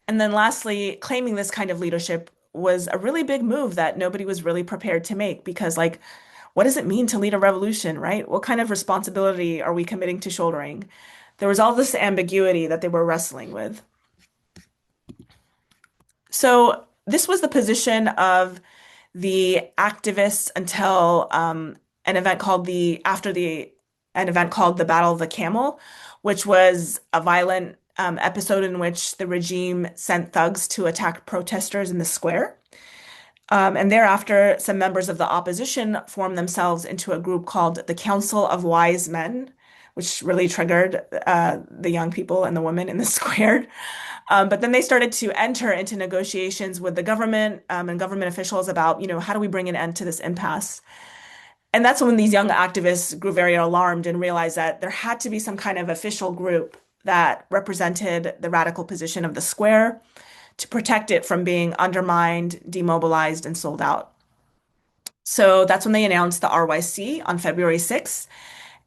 And then lastly, claiming this kind of leadership was a really big move that nobody was really prepared to make because, like, what does it mean to lead a revolution, right? What kind of responsibility are we committing to shouldering? There was all this ambiguity that they were wrestling with. So this was the position of the activists until an event called an event called the Battle of the Camel, which was a violent episode in which the regime sent thugs to attack protesters in the square. And thereafter, some members of the opposition formed themselves into a group called the Council of Wise Men, which really triggered the young people and the women in the square. But then they started to enter into negotiations with the government and government officials about, how do we bring an end to this impasse? And that's when these young activists grew very alarmed and realized that there had to be some kind of official group that represented the radical position of the square to protect it from being undermined, demobilized, and sold out. So that's when they announced the RYC on February 6th.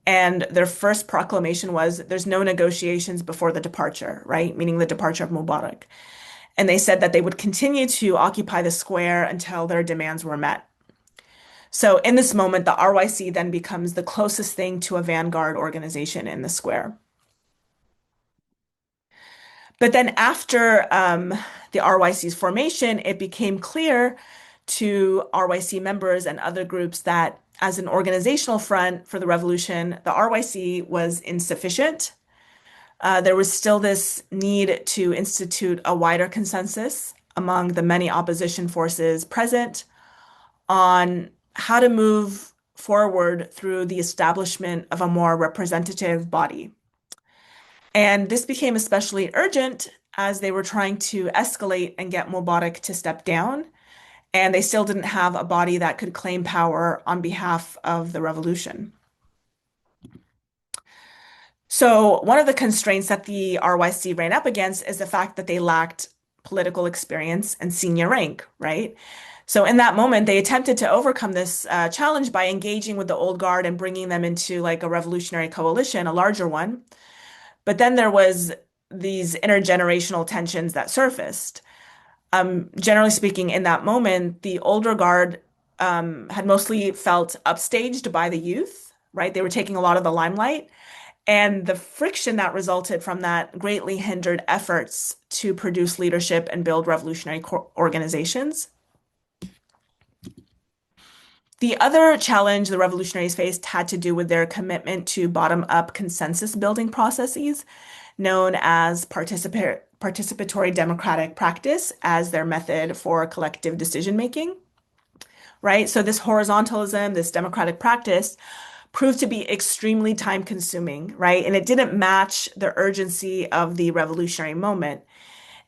And their first proclamation was there's no negotiations before the departure, right? Meaning the departure of Mubarak. And they said that they would continue to occupy the square until their demands were met. So in this moment, the RYC then becomes the closest thing to a vanguard organization in the square. But then after the RYC's formation, it became clear to RYC members and other groups that as an organizational front for the revolution, the RYC was insufficient. There was still this need to institute a wider consensus among the many opposition forces present on how to move forward through the establishment of a more representative body. And this became especially urgent as they were trying to escalate and get Mubarak to step down. And they still didn't have a body that could claim power on behalf of the revolution. So one of the constraints that the RYC ran up against is the fact that they lacked political experience and senior rank, right? So in that moment, they attempted to overcome this challenge by engaging with the old guard and bringing them into like a revolutionary coalition, a larger one. But then there was these intergenerational tensions that surfaced. Generally speaking, in that moment, the older guard had mostly felt upstaged by the youth, right? They were taking a lot of the limelight. And the friction that resulted from that greatly hindered efforts to produce leadership and build revolutionary organizations. The other challenge the revolutionaries faced had to do with their commitment to bottom-up consensus building processes, known as participatory democratic practice as their method for collective decision-making, right? So this horizontalism, this democratic practice, proved to be extremely time-consuming, right? And it didn't match the urgency of the revolutionary moment,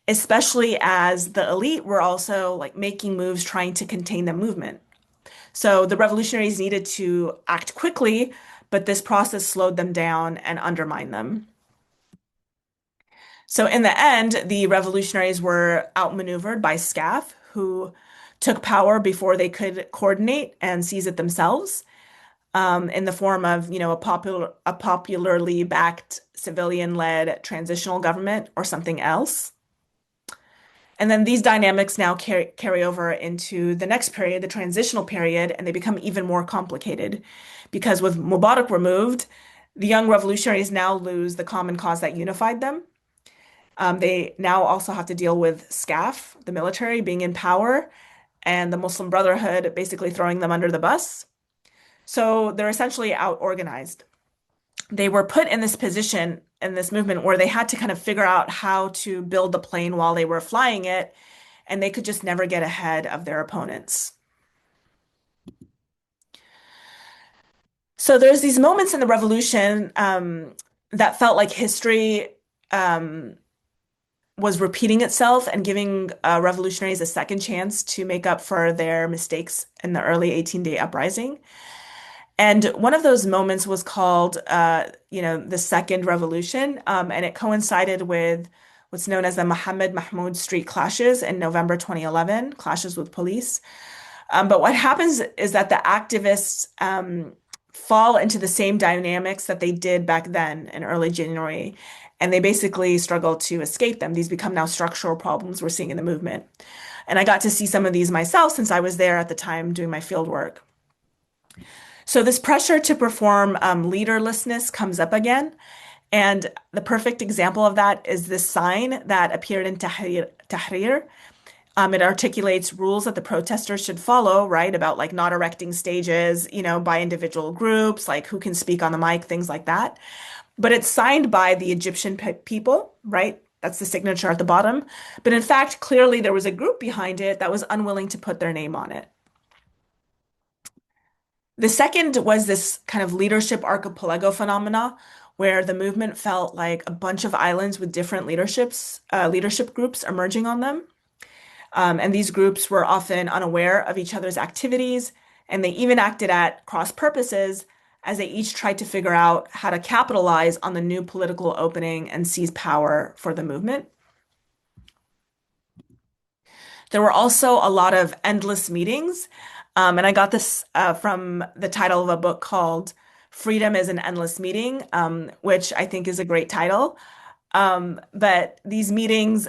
especially as the elite were also like making moves trying to contain the movement. So the revolutionaries needed to act quickly, but this process slowed them down and undermined them. So in the end, the revolutionaries were outmaneuvered by SCAF, who took power before they could coordinate and seize it themselves, in the form of, a popularly backed civilian-led transitional government or something else. And then these dynamics now carry over into the next period, the transitional period, and they become even more complicated because with Mubarak removed, the young revolutionaries now lose the common cause that unified them. They now also have to deal with SCAF, the military, being in power, and the Muslim Brotherhood basically throwing them under the bus. So they're essentially out-organized. They were put in this position in this movement where they had to kind of figure out how to build the plane while they were flying it, and they could just never get ahead of their opponents. So there's these moments in the revolution that felt like history was repeating itself and giving revolutionaries a second chance to make up for their mistakes in the early 18-day uprising. And one of those moments was called, the Second Revolution, and it coincided with what's known as the Mohammed Mahmoud Street clashes in November 2011, clashes with police. But what happens is that the activists fall into the same dynamics that they did back then in early January, and they basically struggle to escape them. These become now structural problems we're seeing in the movement. And I got to see some of these myself since I was there at the time doing my field work. So this pressure to perform leaderlessness comes up again. And the perfect example of that is this sign that appeared in Tahrir. It articulates rules that the protesters should follow, right? About like not erecting stages, by individual groups, like who can speak on the mic, things like that. But it's signed by the Egyptian people, right? That's the signature at the bottom. But in fact, clearly there was a group behind it that was unwilling to put their name on it. The second was this kind of leadership archipelago phenomena, where the movement felt like a bunch of islands with different leadership groups emerging on them. And these groups were often unaware of each other's activities, and they even acted at cross purposes as they each tried to figure out how to capitalize on the new political opening and seize power for the movement. There were also a lot of endless meetings, and I got this from the title of a book called Freedom is an Endless Meeting, which I think is a great title. But these meetings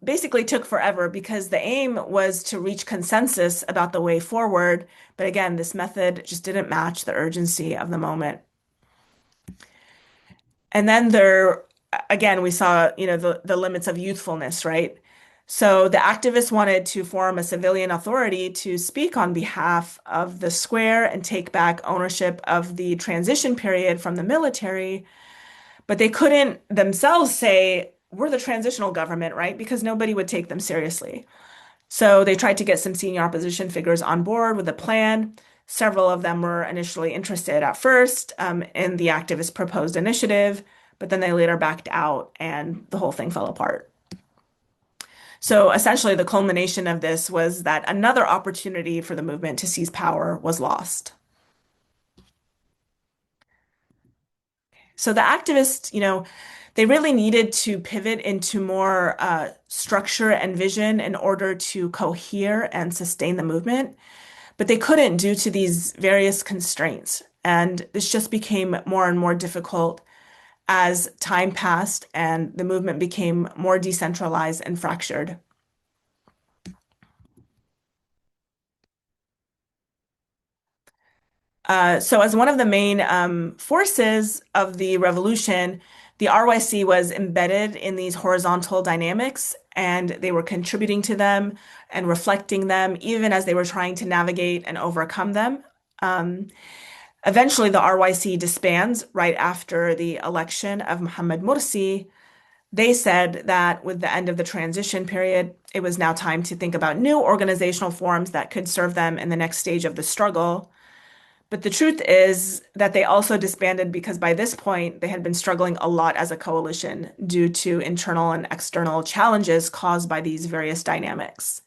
basically took forever because the aim was to reach consensus about the way forward. But again, this method just didn't match the urgency of the moment. And then again, we saw, the limits of youthfulness, right? So the activists wanted to form a civilian authority to speak on behalf of the square and take back ownership of the transition period from the military. But they couldn't themselves say, we're the transitional government, right? Because nobody would take them seriously. So they tried to get some senior opposition figures on board with a plan. Several of them were initially interested at first in the activist proposed initiative, but then they later backed out and the whole thing fell apart. So essentially, the culmination of this was that another opportunity for the movement to seize power was lost. So the activists, they really needed to pivot into more structure and vision in order to cohere and sustain the movement, but they couldn't due to these various constraints. And this just became more and more difficult as time passed and the movement became more decentralized and fractured. So as one of the main forces of the revolution, the RYC was embedded in these horizontal dynamics, and they were contributing to them and reflecting them, even as they were trying to navigate and overcome them. Eventually, the RYC disbands right after the election of Mohamed Morsi. They said that with the end of the transition period, it was now time to think about new organizational forms that could serve them in the next stage of the struggle. But the truth is that they also disbanded because by this point, they had been struggling a lot as a coalition due to internal and external challenges caused by these various dynamics.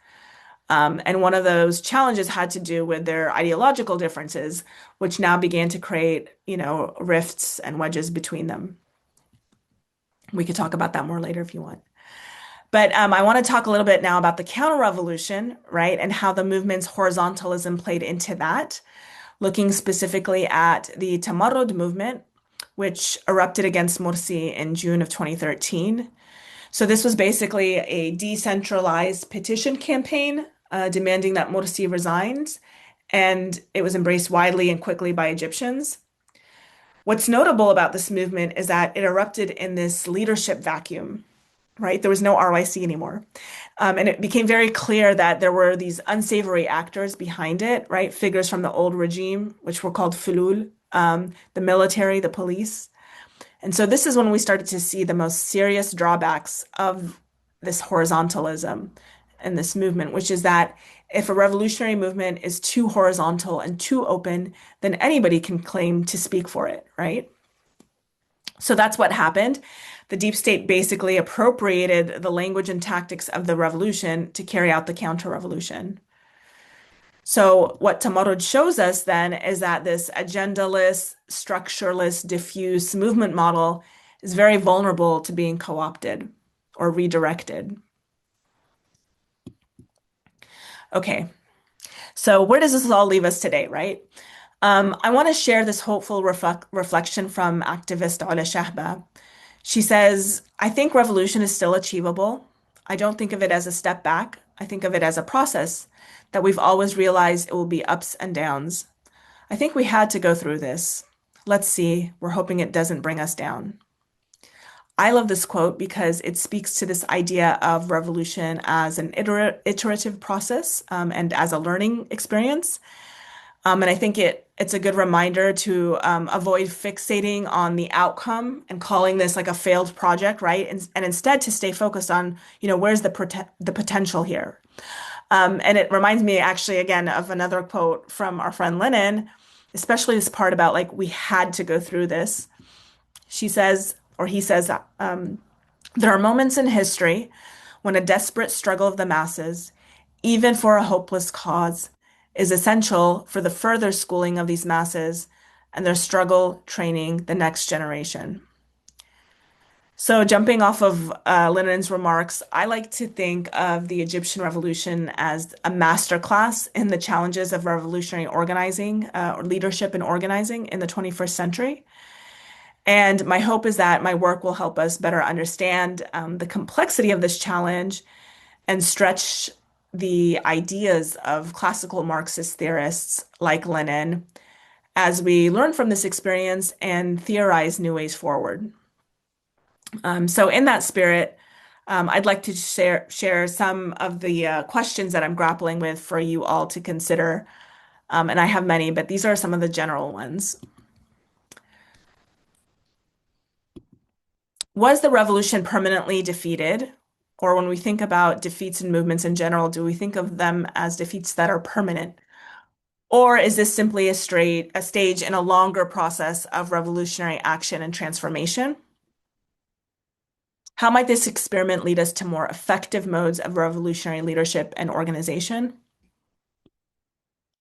And one of those challenges had to do with their ideological differences, which now began to create, rifts and wedges between them. We could talk about that more later if you want. But I want to talk a little bit now about the counter-revolution, right, and how the movement's horizontalism played into that, looking specifically at the Tamarrud movement, which erupted against Morsi in June of 2013. So this was basically a decentralized petition campaign demanding that Morsi resigns, and it was embraced widely and quickly by Egyptians. What's notable about this movement is that it erupted in this leadership vacuum, right? There was no RYC anymore. And it became very clear that there were these unsavory actors behind it, right? Figures from the old regime, which were called fulul, the military, the police. And so this is when we started to see the most serious drawbacks of this horizontalism and this movement, which is that if a revolutionary movement is too horizontal and too open, then anybody can claim to speak for it, right? So that's what happened. The deep state basically appropriated the language and tactics of the revolution to carry out the counter-revolution. So what Tamarrud shows us then is that this agendaless, structureless, diffuse movement model is very vulnerable to being co-opted or redirected. Okay, so where does this all leave us today, right? I want to share this hopeful reflection from activist Ola Shahba. She says, I think revolution is still achievable. I don't think of it as a step back. I think of it as a process that we've always realized it will be ups and downs. I think we had to go through this. Let's see. We're hoping it doesn't bring us down. I love this quote because it speaks to this idea of revolution as an iterative process and as a learning experience. And I think it's a good reminder to avoid fixating on the outcome and calling this like a failed project, right? And instead to stay focused on, where's the potential here. And it reminds me actually again of another quote from our friend Lenin, especially this part about like we had to go through this. She says, or he says, there are moments in history when a desperate struggle of the masses, even for a hopeless cause, is essential for the further schooling of these masses and their struggle training the next generation. So, jumping off of Lenin's remarks, I like to think of the Egyptian Revolution as a masterclass in the challenges of revolutionary organizing or leadership and organizing in the 21st century. And my hope is that my work will help us better understand the complexity of this challenge and stretch the ideas of classical Marxist theorists like Lenin as we learn from this experience and theorize new ways forward. So in that spirit, I'd like to share some of the questions that I'm grappling with for you all to consider. And I have many, but these are some of the general ones. Was the revolution permanently defeated? Or when we think about defeats and movements in general, do we think of them as defeats that are permanent? Or is this simply a stage in a longer process of revolutionary action and transformation? How might this experiment lead us to more effective modes of revolutionary leadership and organization?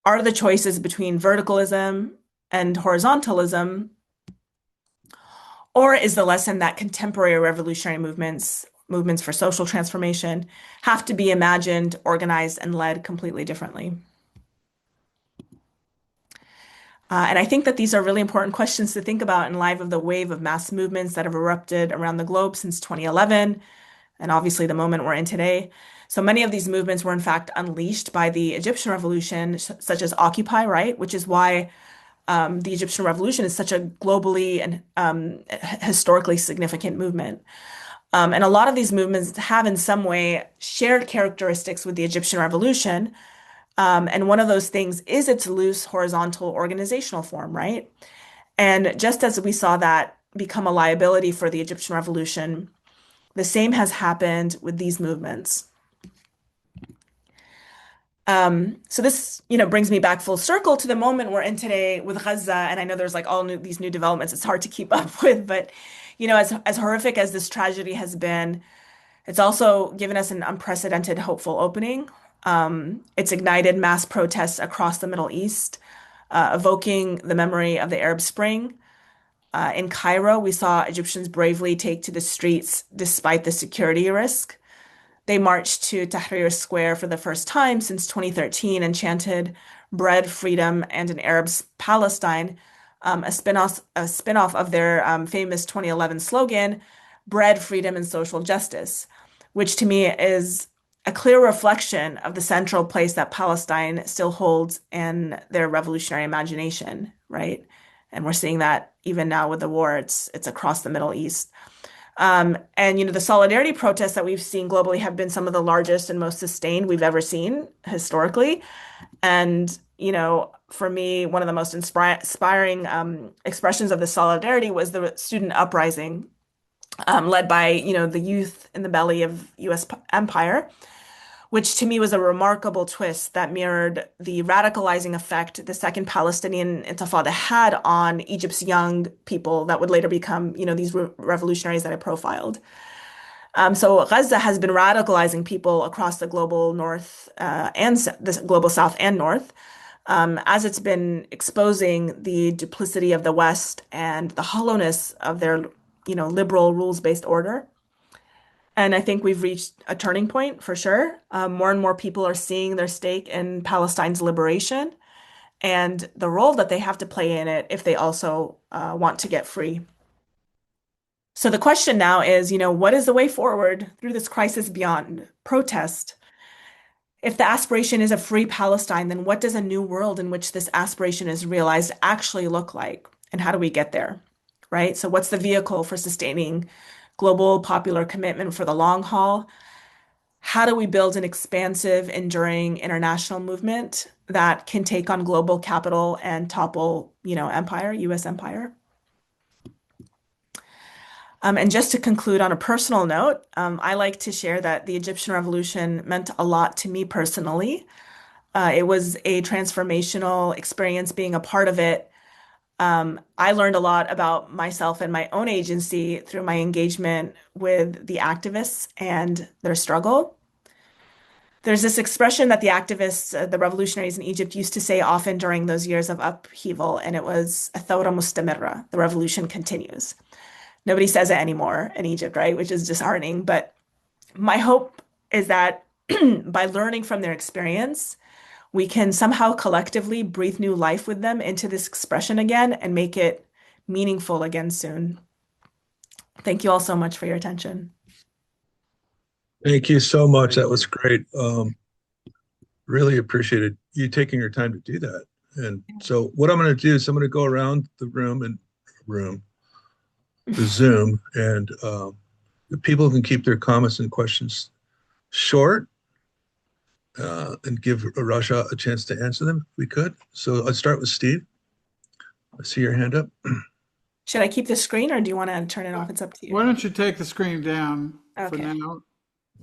Are the choices between verticalism and horizontalism, or is the lesson that contemporary revolutionary movements for social transformation have to be imagined, organized, and led completely differently? And I think that these are really important questions to think about in light of the wave of mass movements that have erupted around the globe since 2011, and obviously the moment we're in today. So many of these movements were in fact unleashed by the Egyptian Revolution, such as Occupy, right? Which is why the Egyptian Revolution is such a globally and historically significant movement. And a lot of these movements have in some way shared characteristics with the Egyptian Revolution. And one of those things is its loose horizontal organizational form, right? And just as we saw that become a liability for the Egyptian Revolution, the same has happened with these movements. So this, brings me back full circle to the moment we're in today with Gaza. And I know there's like these new developments. It's hard to keep up with, but as horrific as this tragedy has been, it's also given us an unprecedented hopeful opening. It's ignited mass protests across the Middle East, evoking the memory of the Arab Spring. In Cairo, we saw Egyptians bravely take to the streets despite the security risk. They marched to Tahrir Square for the first time since 2013 and chanted "Bread, Freedom, and an Arab's Palestine," a spinoff of their famous 2011 slogan, "Bread, Freedom, and Social Justice," which to me is a clear reflection of the central place that Palestine still holds in their revolutionary imagination, right? And we're seeing that even now with the war, it's across the Middle East. And the solidarity protests that we've seen globally have been some of the largest and most sustained we've ever seen historically. And, for me, one of the most inspiring expressions of the solidarity was the student uprising led by, the youth in the belly of US empire, which to me was a remarkable twist that mirrored the radicalizing effect the Second Palestinian Intifada had on Egypt's young people that would later become, these revolutionaries that I profiled. So Gaza has been radicalizing people across the global north and the global south and north, as it's been exposing the duplicity of the West and the hollowness of their, liberal rules-based order. And I think we've reached a turning point for sure. More and more people are seeing their stake in Palestine's liberation and the role that they have to play in it if they also want to get free. So the question now is, what is the way forward through this crisis beyond protest? if the aspiration is a free Palestine, then what does a new world in which this aspiration is realized actually look like? And how do we get there? Right? So, what's the vehicle for sustaining global popular commitment for the long haul? How do we build an expansive, enduring international movement that can take on global capital and topple, empire, US empire? And just to conclude on a personal note, I like to share that the Egyptian Revolution meant a lot to me personally. It was a transformational experience being a part of it. I learned a lot about myself and my own agency through my engagement with the activists and their struggle. There's this expression that the activists, the revolutionaries in Egypt used to say often during those years of upheaval, and it was "Thawra mustamirra," the revolution continues. Nobody says it anymore in Egypt, right? Which is disheartening. But my hope is that by learning from their experience, we can somehow collectively breathe new life with them into this expression again and make it meaningful again soon. Thank you all so much for your attention. Thank you so much. That was great. Really appreciated you taking your time to do that. And so what I'm going to do is I'm going to go around the the Zoom, and the people can keep their comments and questions short, and give Rusha a chance to answer them if we could. So I'll start with Steve. I see your hand up. Should I keep the screen or do you want to turn it off? It's up to you. Why don't you take the screen down for Okay. now?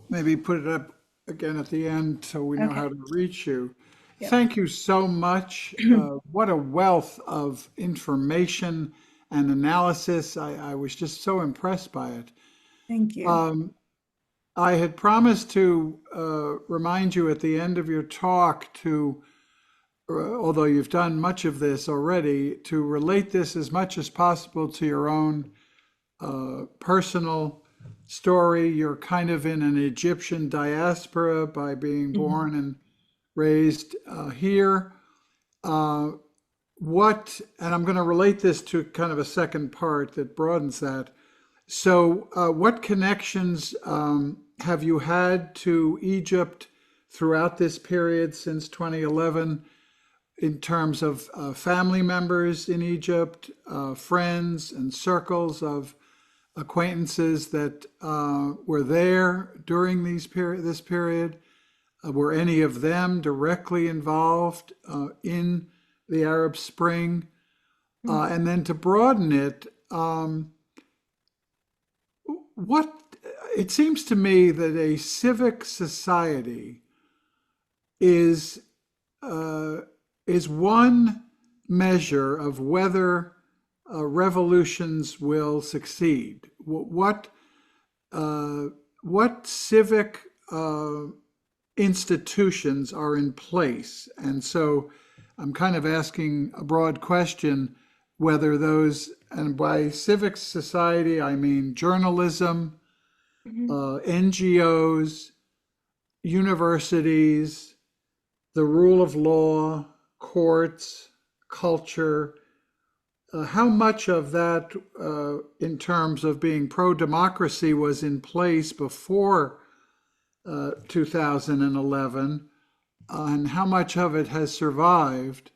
Maybe put it up again at the end so we know Okay. how to reach you. Yep. Thank you so much. What a wealth of information and analysis. I was just so impressed by it. Thank you. I had promised to remind you at the end of your talk to, although you've done much of this already, to relate this as much as possible to your own personal story. You're kind of in an Egyptian diaspora by being born and raised here. And I'm going to relate this to kind of a second part that broadens that. So, what connections have you had to Egypt throughout this period since 2011 in terms of family members in Egypt, friends and circles of acquaintances that were there during this period? Were any of them directly involved in the Arab Spring? And then to broaden it, what it seems to me that a civic society is one measure of whether revolutions will succeed. What civic institutions are in place? And so I'm kind of asking a broad question whether those, and by civic society, I mean journalism, NGOs, universities, the rule of law, courts, culture. How much of that, in terms of being pro-democracy, was in place before 2011, and how much of it has survived?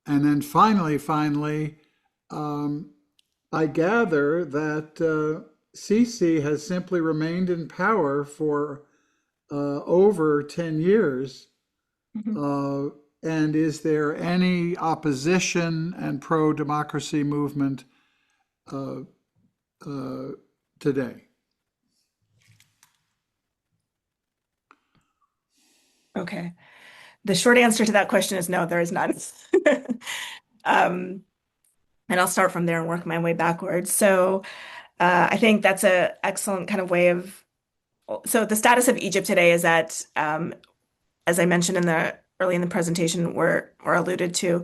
And then finally, I gather that Sisi has simply remained in power for over 10 years. And is there any opposition and pro-democracy movement today? Okay. The short answer to that question is no, there is none. And I'll start from there and work my way backwards. So I think that's an excellent kind of way of. So the status of Egypt today is that, as I mentioned early in the presentation, or alluded to,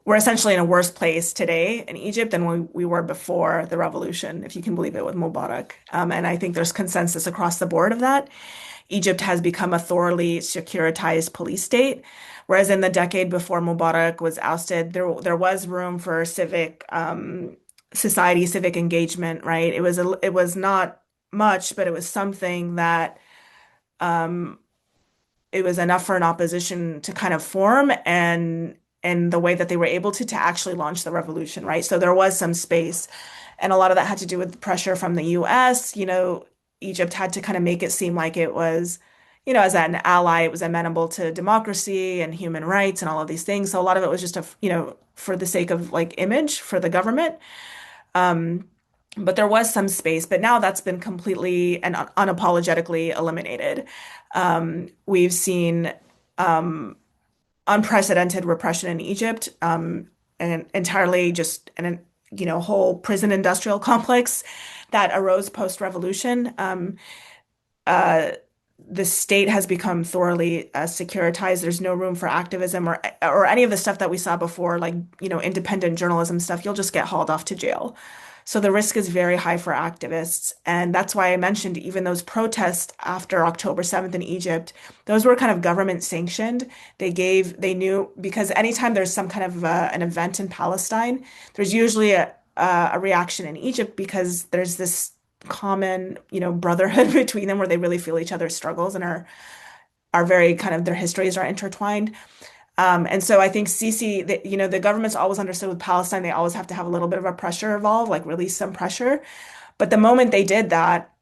we're essentially in a worse place today in Egypt than we were before the revolution, if you can believe it, with Mubarak. And I think there's consensus across the board of that. Egypt has become a thoroughly securitized police state, whereas in the decade before Mubarak was ousted, there was room for civic society, civic engagement, right? It was not much, but it was something that it was enough for an opposition to kind of form and the way that they were able to actually launch the revolution, right? So there was some space. And a lot of that had to do with pressure from the US. Egypt had to kind of make it seem like it was, as an ally, it was amenable to democracy and human rights and all of these things. So a lot of it was just for the sake of like image for the government. Um, but there was some space, but now that's been completely and unapologetically eliminated. We've seen unprecedented repression in Egypt, and entirely just an whole prison industrial complex that arose post-revolution. Uh, the state has become thoroughly securitized. There's no room for activism or any of the stuff that we saw before, like independent journalism stuff. You'll just get hauled off to jail. So the risk is very high for activists, and that's why I mentioned even those protests after October 7th in Egypt. Those were kind of government sanctioned. They knew because anytime there's some kind of an event in Palestine, there's usually a reaction in Egypt because there's this common, brotherhood between them where they really feel each other's struggles and are very kind of their histories are intertwined. And so I think Sisi, the government's always understood with Palestine, they always have to have a little bit of a pressure involved, like release some pressure. But the moment they did that,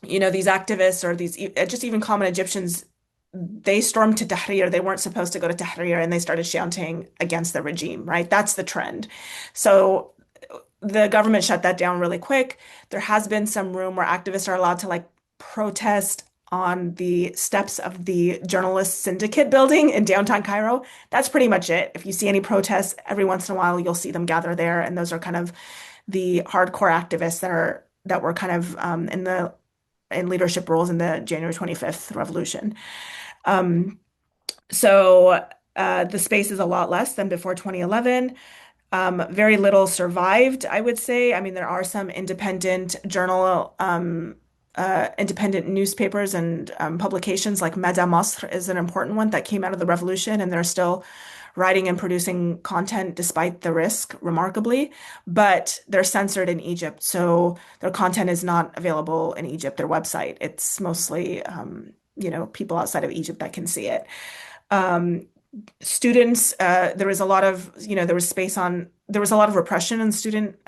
these activists or these just even common Egyptians, they stormed to Tahrir. They weren't supposed to go to Tahrir and they started shouting against the regime, right? That's the trend. So the government shut that down really quick. There has been some room where activists are allowed to like protest on the steps of the journalist syndicate building in downtown Cairo. That's pretty much it. If you see any protests, every once in a while you'll see them gather there, and those are kind of the hardcore activists that were kind of in leadership roles in the January 25th revolution. Um, so the space is a lot less than before 2011. Very little survived, I would say. I mean, there are some independent newspapers and publications like Meda Masr is an important one that came out of the revolution, and they're still writing and producing content despite the risk, remarkably. But they're censored in Egypt, so their content is not available in Egypt, their website. It's mostly, people outside of Egypt that can see it. Um, Students, there was a lot of, there was a lot of repression in student,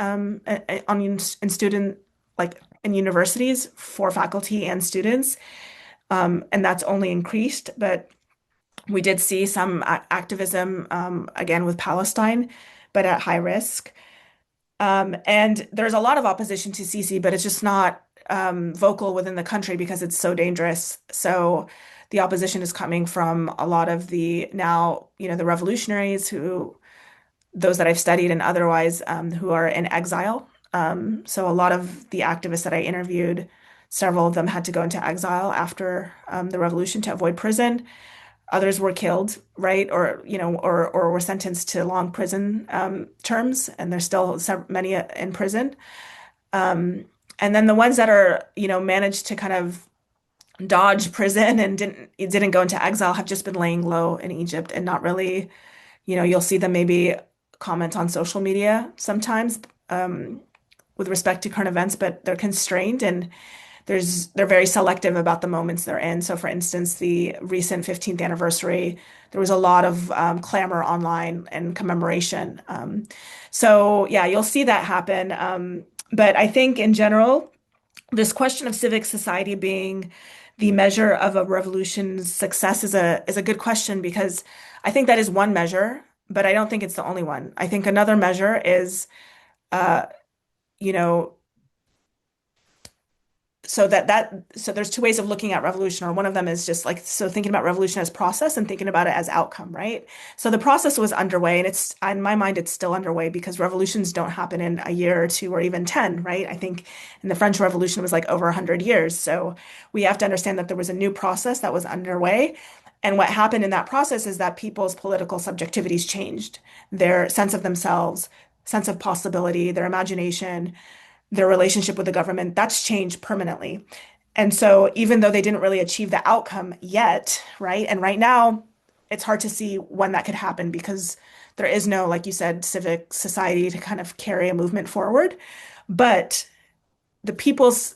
like in universities for faculty and students. And that's only increased, but we did see some activism, again with Palestine, but at high risk. And there's a lot of opposition to Sisi, but it's just not vocal within the country because it's so dangerous. So the opposition is coming from a lot of the now, the revolutionaries those that I've studied and otherwise, who are in exile. So a lot of the activists that I interviewed, several of them had to go into exile after the revolution to avoid prison. Others were killed, right? Or were sentenced to long prison terms, and there's still many in prison. And then the ones that are, managed to kind of dodge prison and didn't go into exile have just been laying low in Egypt and not really, you'll see them maybe comment on social media sometimes with respect to current events, but they're constrained and they're very selective about the moments they're in. So for instance, the recent 15th anniversary, there was a lot of clamor online and commemoration. So yeah, you'll see that happen. But I think in general, this question of civic society being the measure of a revolution's success is a good question because I think that is one measure, but I don't think it's the only one. I think another measure is, uh, you know, so there's two ways of looking at revolution, or one of them is just like so thinking about revolution as process and thinking about it as outcome, right? So the process was underway, and it's in my mind it's still underway because revolutions don't happen in a year or two or even 10, right? I think in the French Revolution it was like over 100 years. So we have to understand that there was a new process that was underway. And what happened in that process is that people's political subjectivities changed, their sense of themselves, sense of possibility, their imagination, their relationship with the government, that's changed permanently. And so even though they didn't really achieve the outcome yet, right? And right now, it's hard to see when that could happen because there is no, like you said, civic society to kind of carry a movement forward. But the people's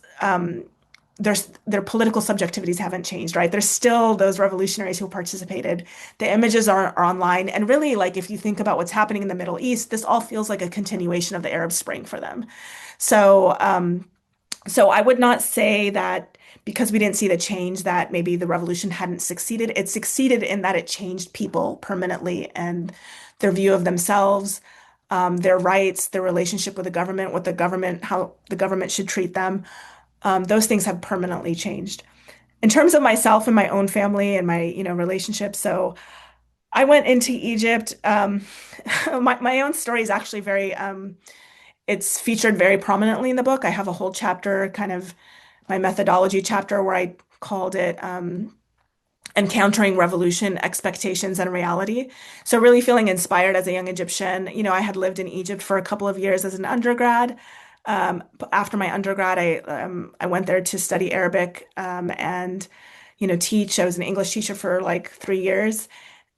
their political subjectivities haven't changed, right? There's still those revolutionaries who participated. The images are online. And really, like, if you think about what's happening in the Middle East, this all feels like a continuation of the Arab Spring for them. So, so I would not say that because we didn't see the change that maybe the revolution hadn't succeeded. It succeeded in that it changed people permanently and their view of themselves, their rights, their relationship with the government, what the government, how the government should treat them. Those things have permanently changed. In terms of myself and my own family and my, relationship, so I went into Egypt. My own story is actually very, it's featured very prominently in the book. I have a whole chapter, kind of my methodology chapter, where I called it Encountering Revolution, Expectations, and Reality. So really feeling inspired as a young Egyptian. I had lived in Egypt for a couple of years as an undergrad. After my undergrad, I went there to study Arabic and teach. I was an English teacher for like 3 years.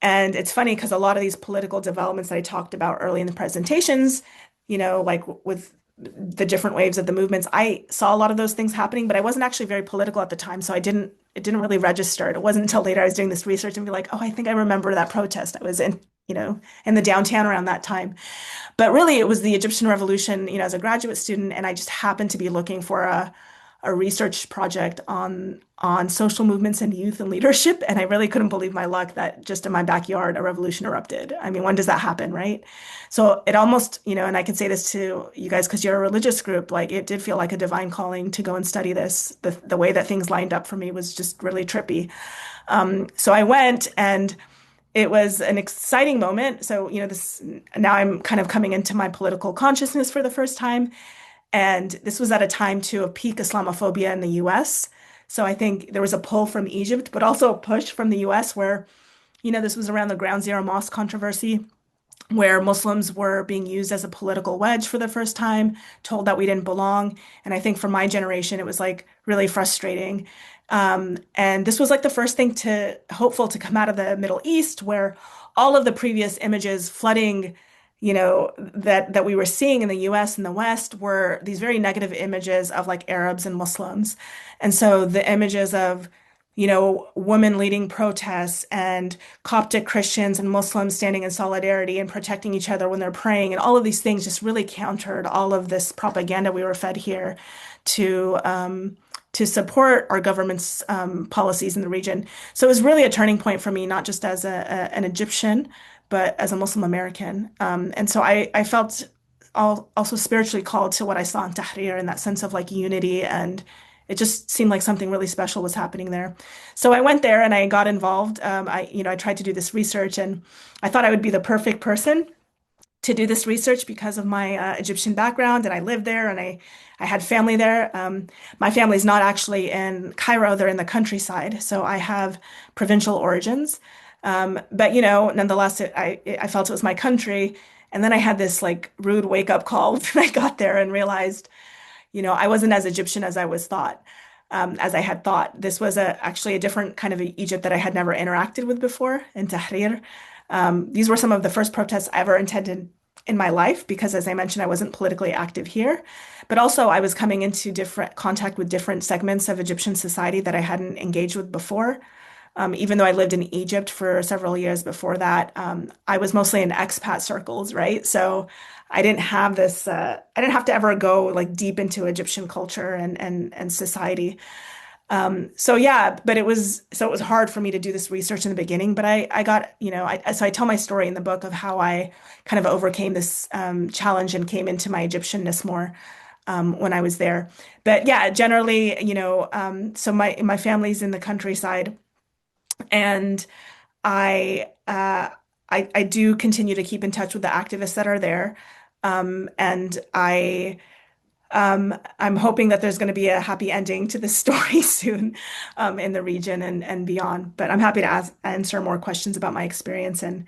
And it's funny because a lot of these political developments that I talked about early in the presentations, like with the different waves of the movements, I saw a lot of those things happening, but I wasn't actually very political at the time. So it didn't really register. It wasn't until later I was doing this research and be like, oh, I think I remember that protest. I was in the downtown around that time. But really, it was the Egyptian Revolution, as a graduate student, and I just happened to be looking for a research project on social movements and youth and leadership, and I really couldn't believe my luck that just in my backyard a revolution erupted. I mean, when does that happen, right? So it almost, and I can say this to you guys because you're a religious group, like it did feel like a divine calling to go and study this. The way that things lined up for me was just really trippy. So I went and it was an exciting moment. So, this now I'm kind of coming into my political consciousness for the first time. And this was at a time too of peak Islamophobia in the US. So I think there was a pull from Egypt, but also a push from the US where, this was around the Ground Zero Mosque controversy, where Muslims were being used as a political wedge for the first time, told that we didn't belong. And I think for my generation, it was like really frustrating. And this was like the first thing hopeful to come out of the Middle East, where all of the previous images flooding, that we were seeing in the US and the West were these very negative images of like Arabs and Muslims. And so the images of, women leading protests and Coptic Christians and Muslims standing in solidarity and protecting each other when they're praying, and all of these things just really countered all of this propaganda we were fed here to support our government's policies in the region. So it was really a turning point for me, not just as an Egyptian, but as a Muslim American. And so I felt also spiritually called to what I saw in Tahrir, in that sense of like unity, and it just seemed like something really special was happening there. So I went there and I got involved. I tried to do this research, and I thought I would be the perfect person to do this research because of my Egyptian background, and I lived there, and I had family there. My family's not actually in Cairo; they're in the countryside, so I have provincial origins. But nonetheless, I felt it was my country. And then I had this like rude wake up call when I got there and realized, I wasn't as Egyptian as as I had thought. This was actually a different kind of Egypt that I had never interacted with before in Tahrir. These were some of the first protests I ever attended in my life because, as I mentioned, I wasn't politically active here. But also, I was coming into different contact with different segments of Egyptian society that I hadn't engaged with before. Even though I lived in Egypt for several years before that, I was mostly in expat circles, right? So I didn't have this, I didn't have to ever go like deep into Egyptian culture and society. So yeah, but so it was hard for me to do this research in the beginning, but I got, so I tell my story in the book of how I kind of overcame this challenge and came into my Egyptianness more when I was there. But yeah, generally, so my family's in the countryside. And I do continue to keep in touch with the activists that are there. And I'm hoping that there's going to be a happy ending to this story soon, in the region and beyond. But I'm happy to answer more questions about my experience. And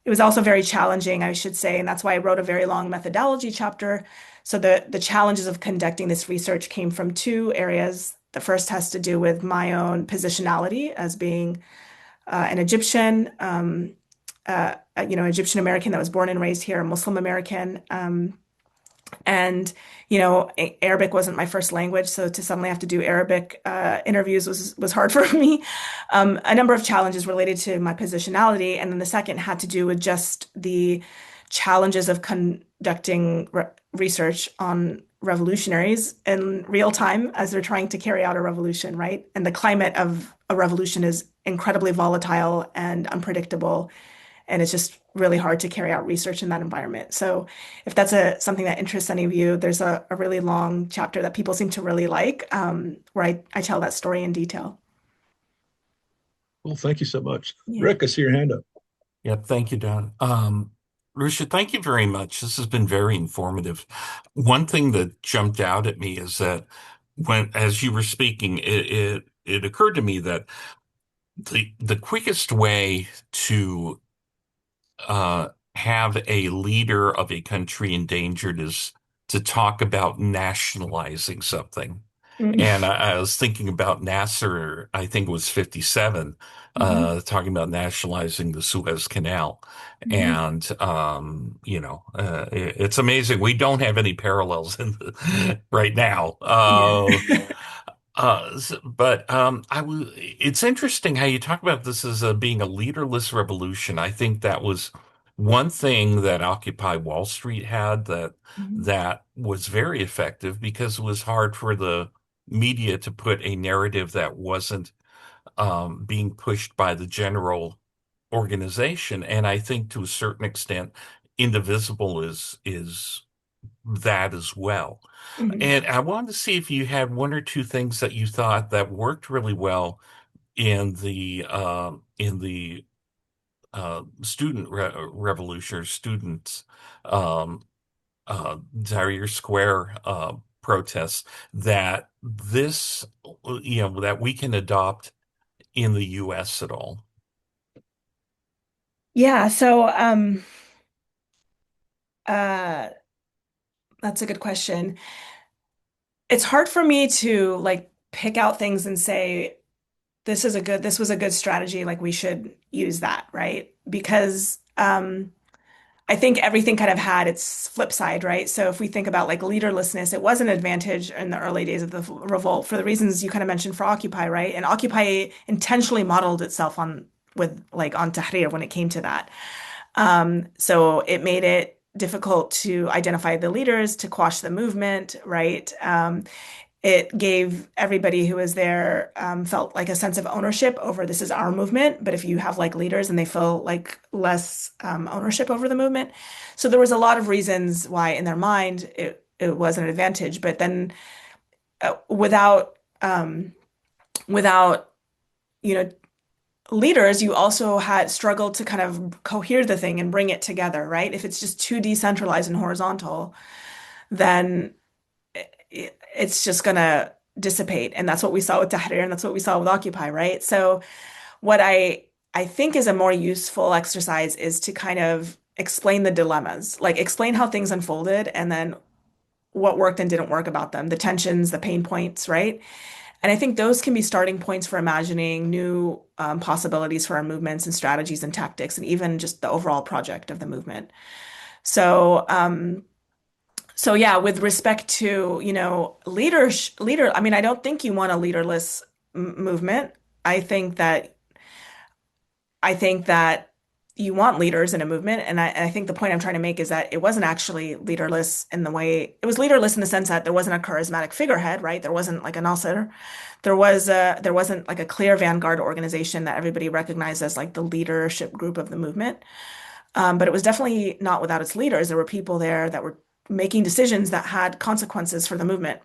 it was also very challenging, I should say, and that's why I wrote a very long methodology chapter. So the challenges of conducting this research came from two areas. The first has to do with my own positionality as being an Egyptian, Egyptian American that was born and raised here, a Muslim American, And, Arabic wasn't my first language, so to suddenly have to do Arabic interviews was hard for me. A number of challenges related to my positionality, and then the second had to do with just the challenges of conducting research on revolutionaries in real time as they're trying to carry out a revolution, right? And the climate of a revolution is incredibly volatile and unpredictable, and it's just really hard to carry out research in that environment. So if that's something that interests any of you, there's a really long chapter that people seem to really like, where I tell that story in detail. Well, thank you so much. Yeah. Rick, I see your hand up. Yeah, thank you, Don. Rusha, thank you very much. This has been very informative. One thing that jumped out at me is that as you were speaking, it occurred to me that the quickest way to have a leader of a country endangered is to talk about nationalizing something. And I was thinking about Nasser, I think it was 57, Mhm. talking about nationalizing the Suez Canal. Mhm. And, it's amazing. We don't have any parallels right now. Yeah. It's interesting how you talk about this as being a leaderless revolution. I think that was one thing that Occupy Wall Street had Mhm. that was very effective because it was hard for the media to put a narrative that wasn't being pushed by the general organization. And I think to a certain extent, Indivisible is that as well. Mhm. And I wanted to see if you had one or two things that you thought that worked really well in the student revolution or students Tahrir Square protests that that we can adopt in the US at all. Yeah, so uh that's a good question. It's hard for me to like pick out things and say this was a good strategy, like we should use that, right? Because I think everything kind of had its flip side, right? So if we think about like leaderlessness, it was an advantage in the early days of the revolt for the reasons you kind of mentioned for Occupy, right? And Occupy intentionally modeled itself on Tahrir when it came to that. So it made it difficult to identify the leaders, to quash the movement, right? It gave everybody who was there felt like a sense of ownership over this is our movement. But if you have like leaders and they feel like less ownership over the movement, so there was a lot of reasons why in their mind it was an advantage. But then without you know leaders, you also had struggled to kind of cohere the thing and bring it together, right? If it's just too decentralized and horizontal, then it's just gonna dissipate. And that's what we saw with Tahrir and that's what we saw with Occupy, right? So what I think is a more useful exercise is to kind of explain the dilemmas, like explain how things unfolded and then what worked and didn't work about them, the tensions, the pain points, right? And I think those can be starting points for imagining new possibilities for our movements and strategies and tactics, and even just the overall project of the movement. So, so yeah, with respect to, I mean, I don't think you want a leaderless movement. I think that I think that you want leaders in a movement, and I think the point I'm trying to make is that it wasn't actually leaderless in the way it was leaderless in the sense that there wasn't a charismatic figurehead, right? There wasn't like a Nasser. There wasn't like a clear vanguard organization that everybody recognized as like the leadership group of the movement. But it was definitely not without its leaders. There were people there that were making decisions that had consequences for the movement.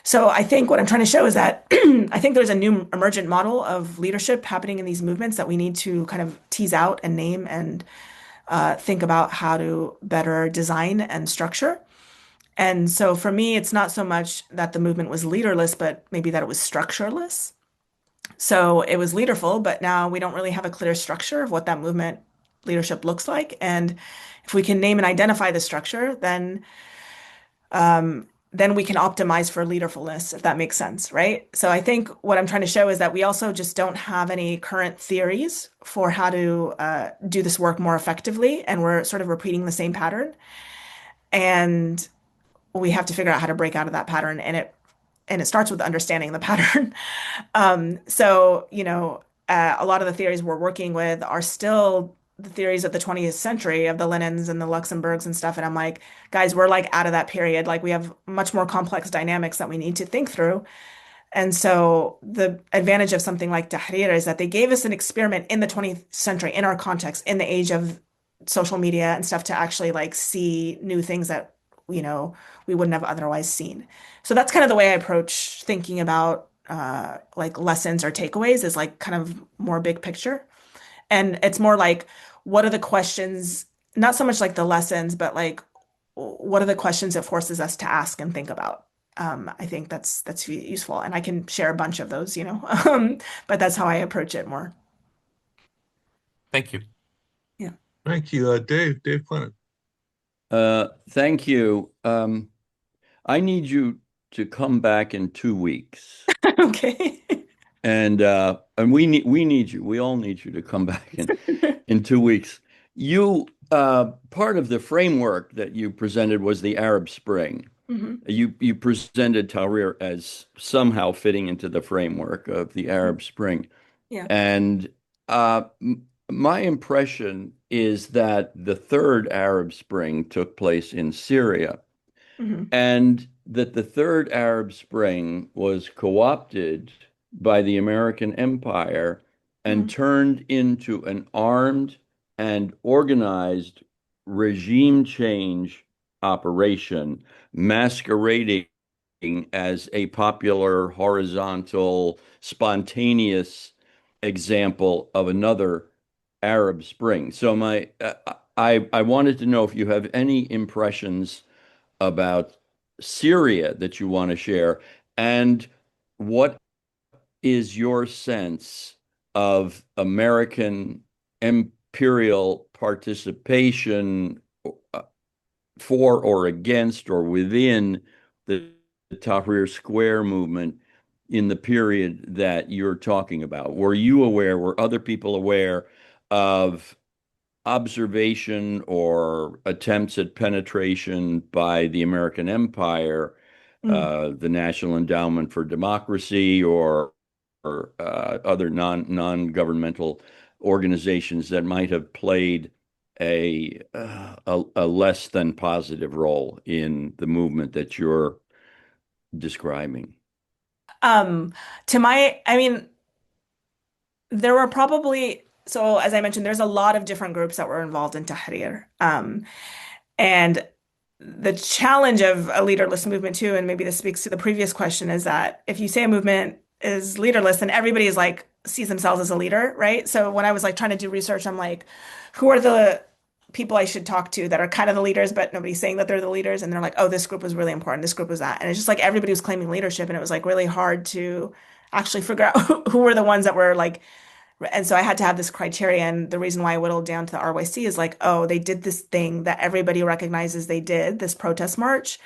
So I think what I'm trying to show is that I think there's a new emergent model of leadership happening in these movements that we need to kind of tease out and name and think about how to better design and structure. And so for me, it's not so much that the movement was leaderless, but maybe that it was structureless. So it was leaderful, but now we don't really have a clear structure of what that movement leadership looks like. And if we can name and identify the structure, then we can optimize for leaderfulness, if that makes sense, right? So I think what I'm trying to show is that we also just don't have any current theories for how to do this work more effectively, and we're sort of repeating the same pattern. And we have to figure out how to break out of that pattern, and it starts with understanding the pattern. So, a lot of the theories we're working with are still the theories of the 20th century of the Lenins and the Luxemburgs and stuff. And I'm like, guys, we're like out of that period. Like we have much more complex dynamics that we need to think through. And so the advantage of something like Tahrir is that they gave us an experiment in the 20th century, in our context, in the age of social media and stuff to actually like see new things that, we wouldn't have otherwise seen. So that's kind of the way I approach thinking about like lessons or takeaways is like kind of more big picture. And it's more like, what are the questions, not so much like the lessons, but like, what are the questions it forces us to ask and think about? I think that's useful, and I can share a bunch of those, but that's how I approach it more. Thank you. Yeah. Thank you, Dave Clement. Thank you. I need you to come back in 2 weeks. Okay. And we need you. We all need you to come back in 2 weeks. You part of the framework that you presented was the Arab Spring. hmm You presented Tahrir as somehow fitting into the framework of the Arab Spring. Yeah. And my impression is that the third Arab Spring took place in Syria, hmm and that the third Arab Spring was co-opted by the American empire and hmm turned into an armed and organized regime change operation, masquerading as a popular, horizontal, spontaneous example of another Arab Spring. So I wanted to know if you have any impressions about Syria that you want to share, and what is your sense of American imperial participation for or against or within the Tahrir Square movement in the period that you're talking about? Were you aware, were other people aware of observation or attempts at penetration by the American empire, mm the National Endowment for Democracy, or other non-governmental organizations that might have played a less than positive role in the movement that you're describing? Um, I mean, there were probably, so as I mentioned, there's a lot of different groups that were involved in Tahrir. And the challenge of a leaderless movement too, and maybe this speaks to the previous question, is that if you say a movement is leaderless, then everybody is like sees themselves as a leader, right? So when I was like trying to do research, I'm like, who are the people I should talk to that are kind of the leaders, but nobody's saying that they're the leaders, and they're like, oh, this group was really important, this group was that, and it's just like everybody was claiming leadership, and it was like really hard to actually figure out who were the ones that were like, and so I had to have this criteria. And the reason why I whittled down to the RYC is like, oh, they did this thing that everybody recognizes they did, this protest march.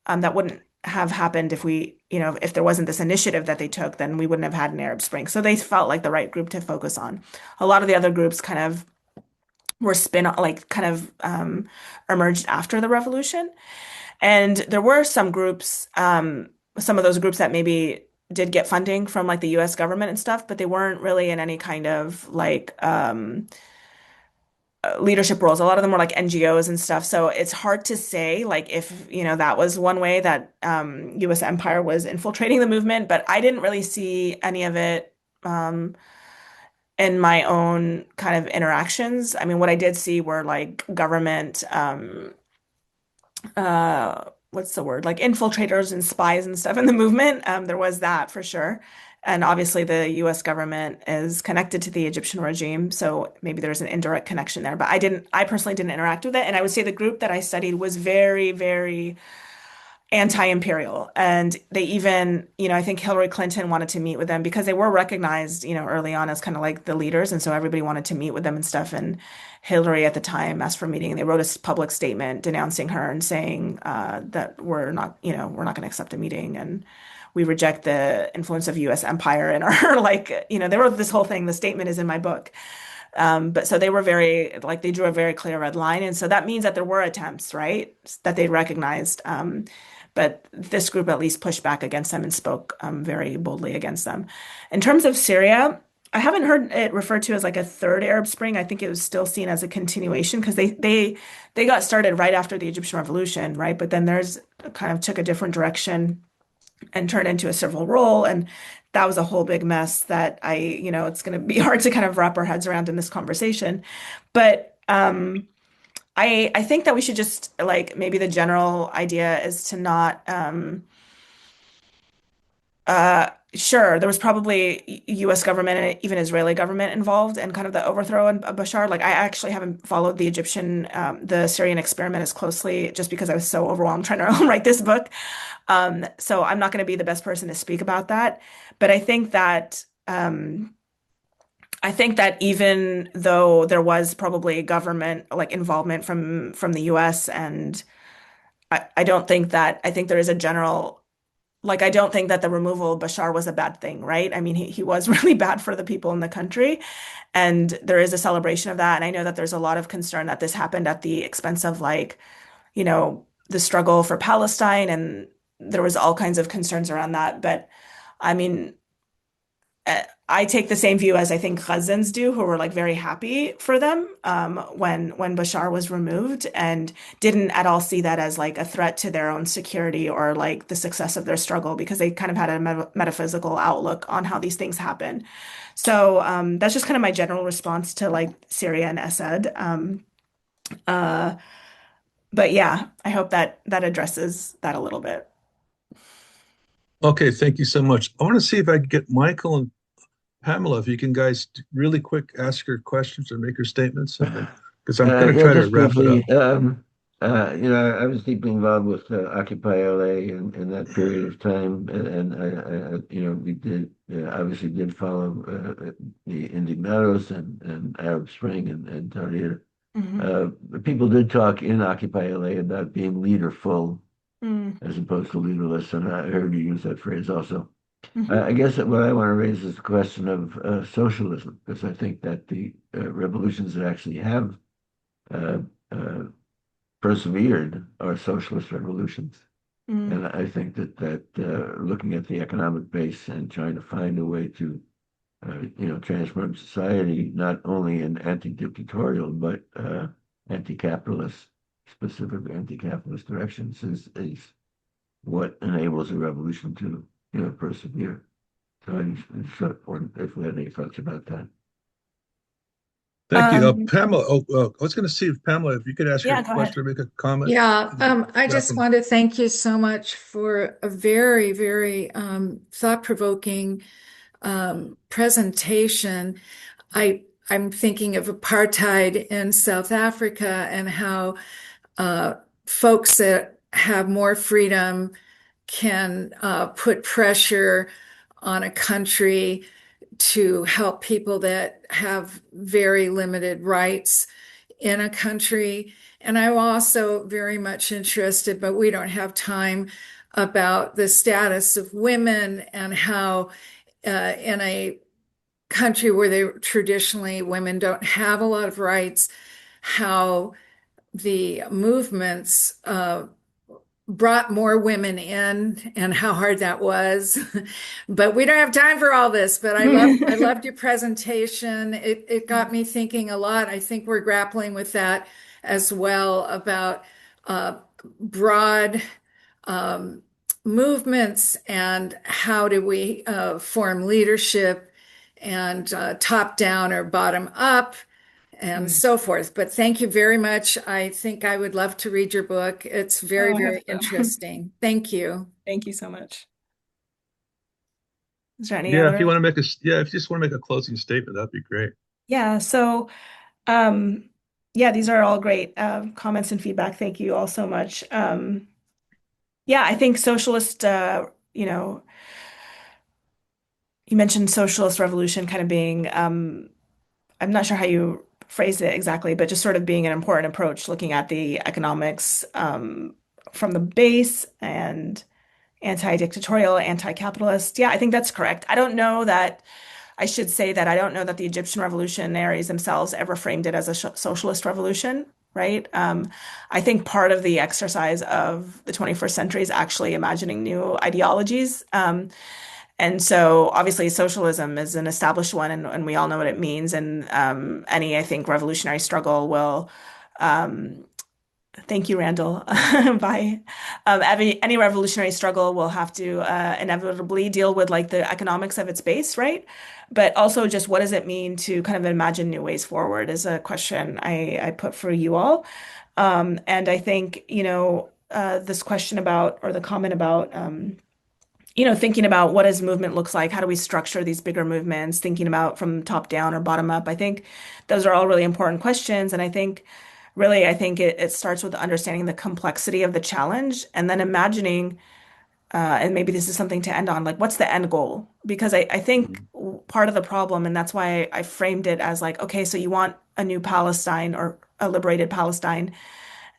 That wouldn't have happened if if there wasn't this initiative that they took, then we wouldn't have had an Arab Spring. So they felt like the right group to focus on. A lot of the other groups kind of were emerged after the revolution. And there were some groups, some of those groups that maybe did get funding from like the US government and stuff, but they weren't really in any kind of like leadership roles. A lot of them were like NGOs and stuff. So it's hard to say like if, that was one way that US empire was infiltrating the movement, but I didn't really see any of it in my own kind of interactions. I mean, what I did see were like government what's the word? Like infiltrators and spies and stuff in the movement. There was that for sure. And obviously the US government is connected to the Egyptian regime, so maybe there's an indirect connection there. But I personally didn't interact with it. And I would say the group that I studied was very, very anti-imperial. And they even, I think Hillary Clinton wanted to meet with them because they were recognized, early on as kind of like the leaders. And so everybody wanted to meet with them and stuff. And Hillary at the time asked for a meeting. They wrote a public statement denouncing her and saying that we're not going to accept a meeting. And we reject the influence of U.S. empire in our, like, they wrote this whole thing. The statement is in my book. But so they were very, like, they drew a very clear red line. And so that means that there were attempts, right, that they recognized. But this group at least pushed back against them and spoke very boldly against them. In terms of Syria, I haven't heard it referred to as like a third Arab Spring. I think it was still seen as a continuation because they got started right after the Egyptian Revolution, right? But then there's kind of took a different direction and turned into a civil role. And that was a whole big mess that it's going to be hard to kind of wrap our heads around in this conversation. But I think that we should just like maybe the general idea is to not sure, there was probably US government and even Israeli government involved in kind of the overthrow of Bashar. Like I actually haven't followed the Syrian experiment as closely just because I was so overwhelmed trying to write this book. So I'm not going to be the best person to speak about that. But I think that even though there was probably government like involvement from the US and I don't think that I think there is a general like I don't think that the removal of Bashar was a bad thing, right? I mean, he was really bad for the people in the country, and there is a celebration of that. And I know that there's a lot of concern that this happened at the expense of the struggle for Palestine, and there was all kinds of concerns around that. But I mean, I take the same view as I think Gazans do, who were like very happy for them when Bashar was removed and didn't at all see that as like a threat to their own security or like the success of their struggle because they kind of had a metaphysical outlook on how these things happen. So that's just kind of my general response to like Syria and Assad. Uh, but yeah, I hope that addresses that a little bit. Okay, thank you so much. I want to see if I can get Michael and Pamela, if you can guys really quick ask your questions or make your statements, because I'm going to Yeah, try to just wrap it up. briefly, I was deeply involved with Occupy LA in that period of time, and we did obviously did follow the Indignados and Arab Spring and Tahrir. Mhm. People did talk in Occupy LA about being leaderful Mm. as opposed to leaderless, and I heard you use that phrase also. Mhm. I guess that what I want to raise is the question of socialism, because I think that the revolutions that actually have uh, uh, persevered are socialist revolutions. Mm. And I think that looking at the economic base and trying to find a way to transform society not only in anti-dictatorial but anti-capitalist, specific anti-capitalist directions is what enables a revolution to persevere. So it's so important if we had any thoughts about that. Thank you. Um, Pamela, I was going to see if Pamela, if you could ask your yeah, go ahead. question or make a comment. Yeah, I Wrap just them. want to thank you so much for a very, very thought-provoking presentation. I'm thinking of apartheid in South Africa and how folks that have more freedom can put pressure on a country to help people that have very limited rights in a country. And I'm also very much interested, but we don't have time, about the status of women and how in a country where they traditionally women don't have a lot of rights, how the movements brought more women in and how hard that was. But we don't have time for all this. But I loved your presentation. It got me thinking a lot. I think we're grappling with that as well about broad movements and how do we form leadership and top down or bottom up and so forth. But thank you very much. I think I would love to read your book. It's very, Oh, I hope very so. interesting. Thank you. Thank you so much. Is there any Yeah, if you other? want to make if you just want to make a closing statement, that'd be great. Yeah, so um, yeah, these are all great comments and feedback. Thank you all so much. Yeah, I think socialist, you mentioned socialist revolution kind of being, I'm not sure how you phrased it exactly, but just sort of being an important approach, looking at the economics from the base and anti-dictatorial, anti-capitalist. Yeah, I think that's correct. I don't know that I should say that I don't know that the Egyptian revolutionaries themselves ever framed it as a socialist revolution, right? I think part of the exercise of the 21st century is actually imagining new ideologies. And so obviously socialism is an established one, and we all know what it means. And any, I think, revolutionary struggle will, um, thank you, Randall. Bye. Any revolutionary struggle will have to inevitably deal with like the economics of its base, right? But also just what does it mean to kind of imagine new ways forward is a question I put for you all. And I think, this question about, or the comment about, thinking about what does movement looks like, how do we structure these bigger movements, thinking about from top down or bottom up. I think those are all really important questions. And I think really, I think it starts with understanding the complexity of the challenge and then imagining, and maybe this is something to end on, like what's the end goal? Because I think part of the problem, and that's why I framed it as like, okay, so you want a new Palestine or a liberated Palestine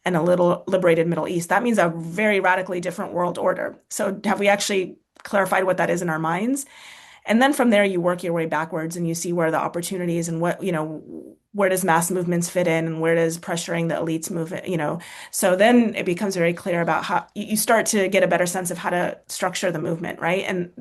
and a little liberated Middle East. That means a very radically different world order. So have we actually clarified what that is in our minds? And then from there, you work your way backwards and you see where the opportunities and what, where does mass movements fit in and where does pressuring the elites move it. So then it becomes very clear about how you start to get a better sense of how to structure the movement, right? And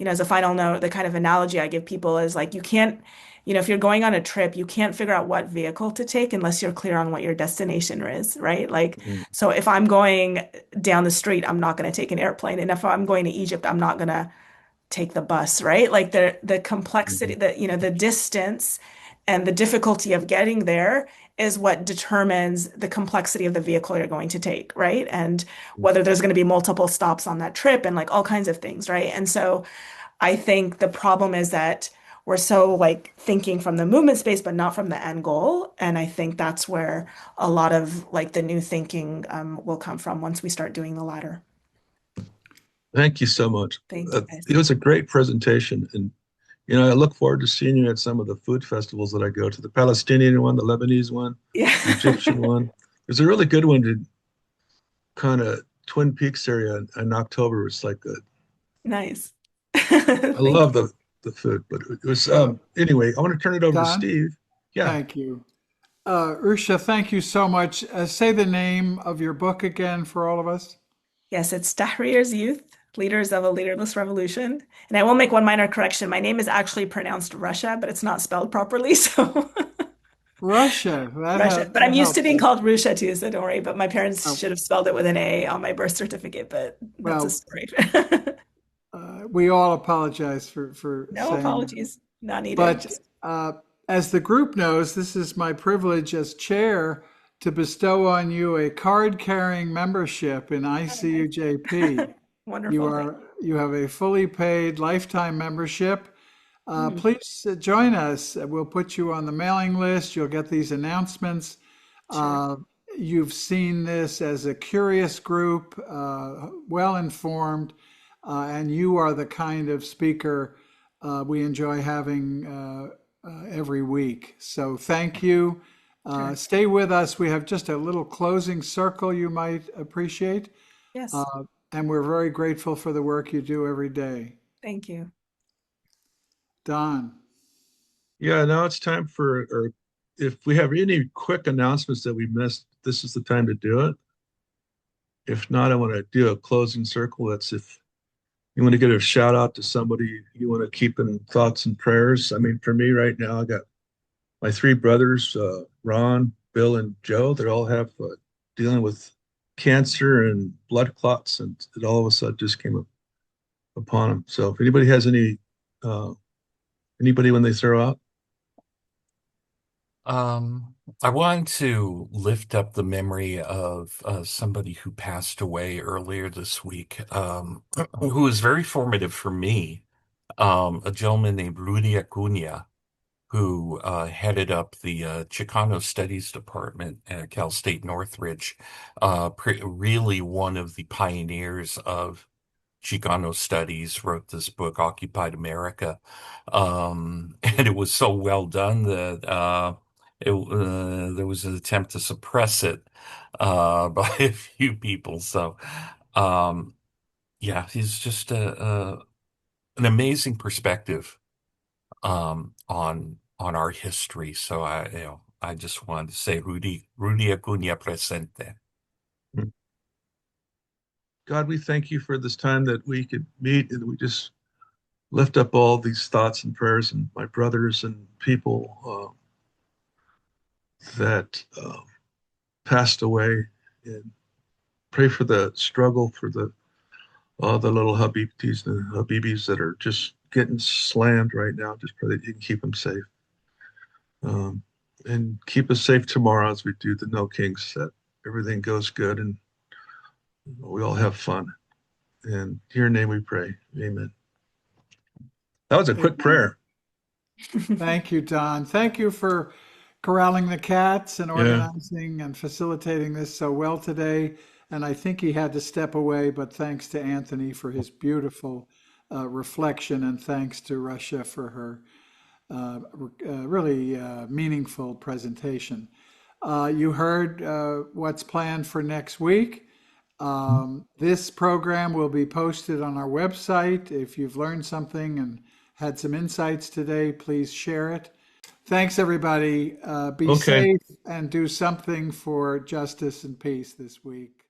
as a final note, the kind of analogy I give people is like, you can't, if you're going on a trip, you can't figure out what vehicle to take unless you're clear on what your destination is, right? Like, so if I'm going down the street, I'm not going to take an airplane. And if I'm going to Egypt, I'm not going to take the bus, right? Like the complexity, the distance and the difficulty of getting there is what determines the complexity of the vehicle you're going to take, right? And whether there's going to be multiple stops on that trip and like all kinds of things, right? And so I think the problem is that we're so like thinking from the movement space, but not from the end goal. And I think that's where a lot of like the new thinking will come from once we start doing the latter. Thank you so much. Thank you, guys. It was a great presentation. And, I look forward to seeing you at some of the food festivals that I go to, the Palestinian one, the Lebanese one, Yeah. the Egyptian one. There's a really good one in kind of Twin Peaks area in October. It's like Nice. I love the food, but it was anyway, I want to turn it over to Don? Steve. Yeah. Thank you. Rusha, thank you so much. Say the name of your book again for all of us. Yes, it's Tahrir's Youth, Leaders of a Leaderless Revolution. And I will make one minor correction. My name is actually pronounced Russia, but it's not spelled properly. So Russia. Russia. But I'm used to being helps. called Rusha too, so don't worry. But my parents Oh, should have spelled it with an A on my birth certificate, but that's a well, story. we all apologize for No saying that. apologies. Not needed. But as the group knows, this is my privilege as chair to bestow on you a card-carrying membership in ICUJP. Wonderful. You have a fully paid lifetime membership. Mm, Please join us. We'll put you on the mailing list. You'll get these announcements. sure. You've seen this as a curious group, well informed, and you are the kind of speaker we enjoy having every week. So thank you. Sure. Stay with us. We have just a little closing circle you might appreciate. Yes. And we're very grateful for the work you do every day. Thank you. Don. Yeah, now it's time or if we have any quick announcements that we missed, this is the time to do it. If not, I want to do a closing circle. That's if you want to get a shout out to somebody you want to keep in thoughts and prayers. I mean, for me right now, I got my three brothers, Ron, Bill, and Joe. They all have dealing with cancer and blood clots, and it all of a sudden just came upon them. So if anybody has anybody when they throw up. I want to lift up the memory of somebody who passed away earlier this week, who was very formative for me, a gentleman named Rudy Acuña, who headed up the Chicano Studies Department at Cal State Northridge, really one of the pioneers of Chicano studies, wrote this book, Occupied America. And it was so well done that there was an attempt to suppress it by a few people. So, yeah, he's just an amazing perspective on our history. So I just wanted to say Rudy Acuña presente. God, we thank you for this time that we could meet, and we just lift up all these thoughts and prayers and my brothers and people that passed away, and pray for the struggle for the little Habibtis and Habibis that are just getting slammed right now. Just pray that you can keep them safe. And keep us safe tomorrow as we do the No Kings, that everything goes good and we all have fun. In your name we pray. Amen. That was a quick prayer. Thank you, Don. Thank you for corralling the cats and Yeah. organizing and facilitating this so well today. And I think he had to step away, but thanks to Anthony for his beautiful reflection, and thanks to Rusha for her really meaningful presentation. You heard what's planned for next week. This program will be posted on our website. If you've learned something and had some insights today, please share it. Thanks, everybody. Be Okay. safe and do something for justice and peace this week.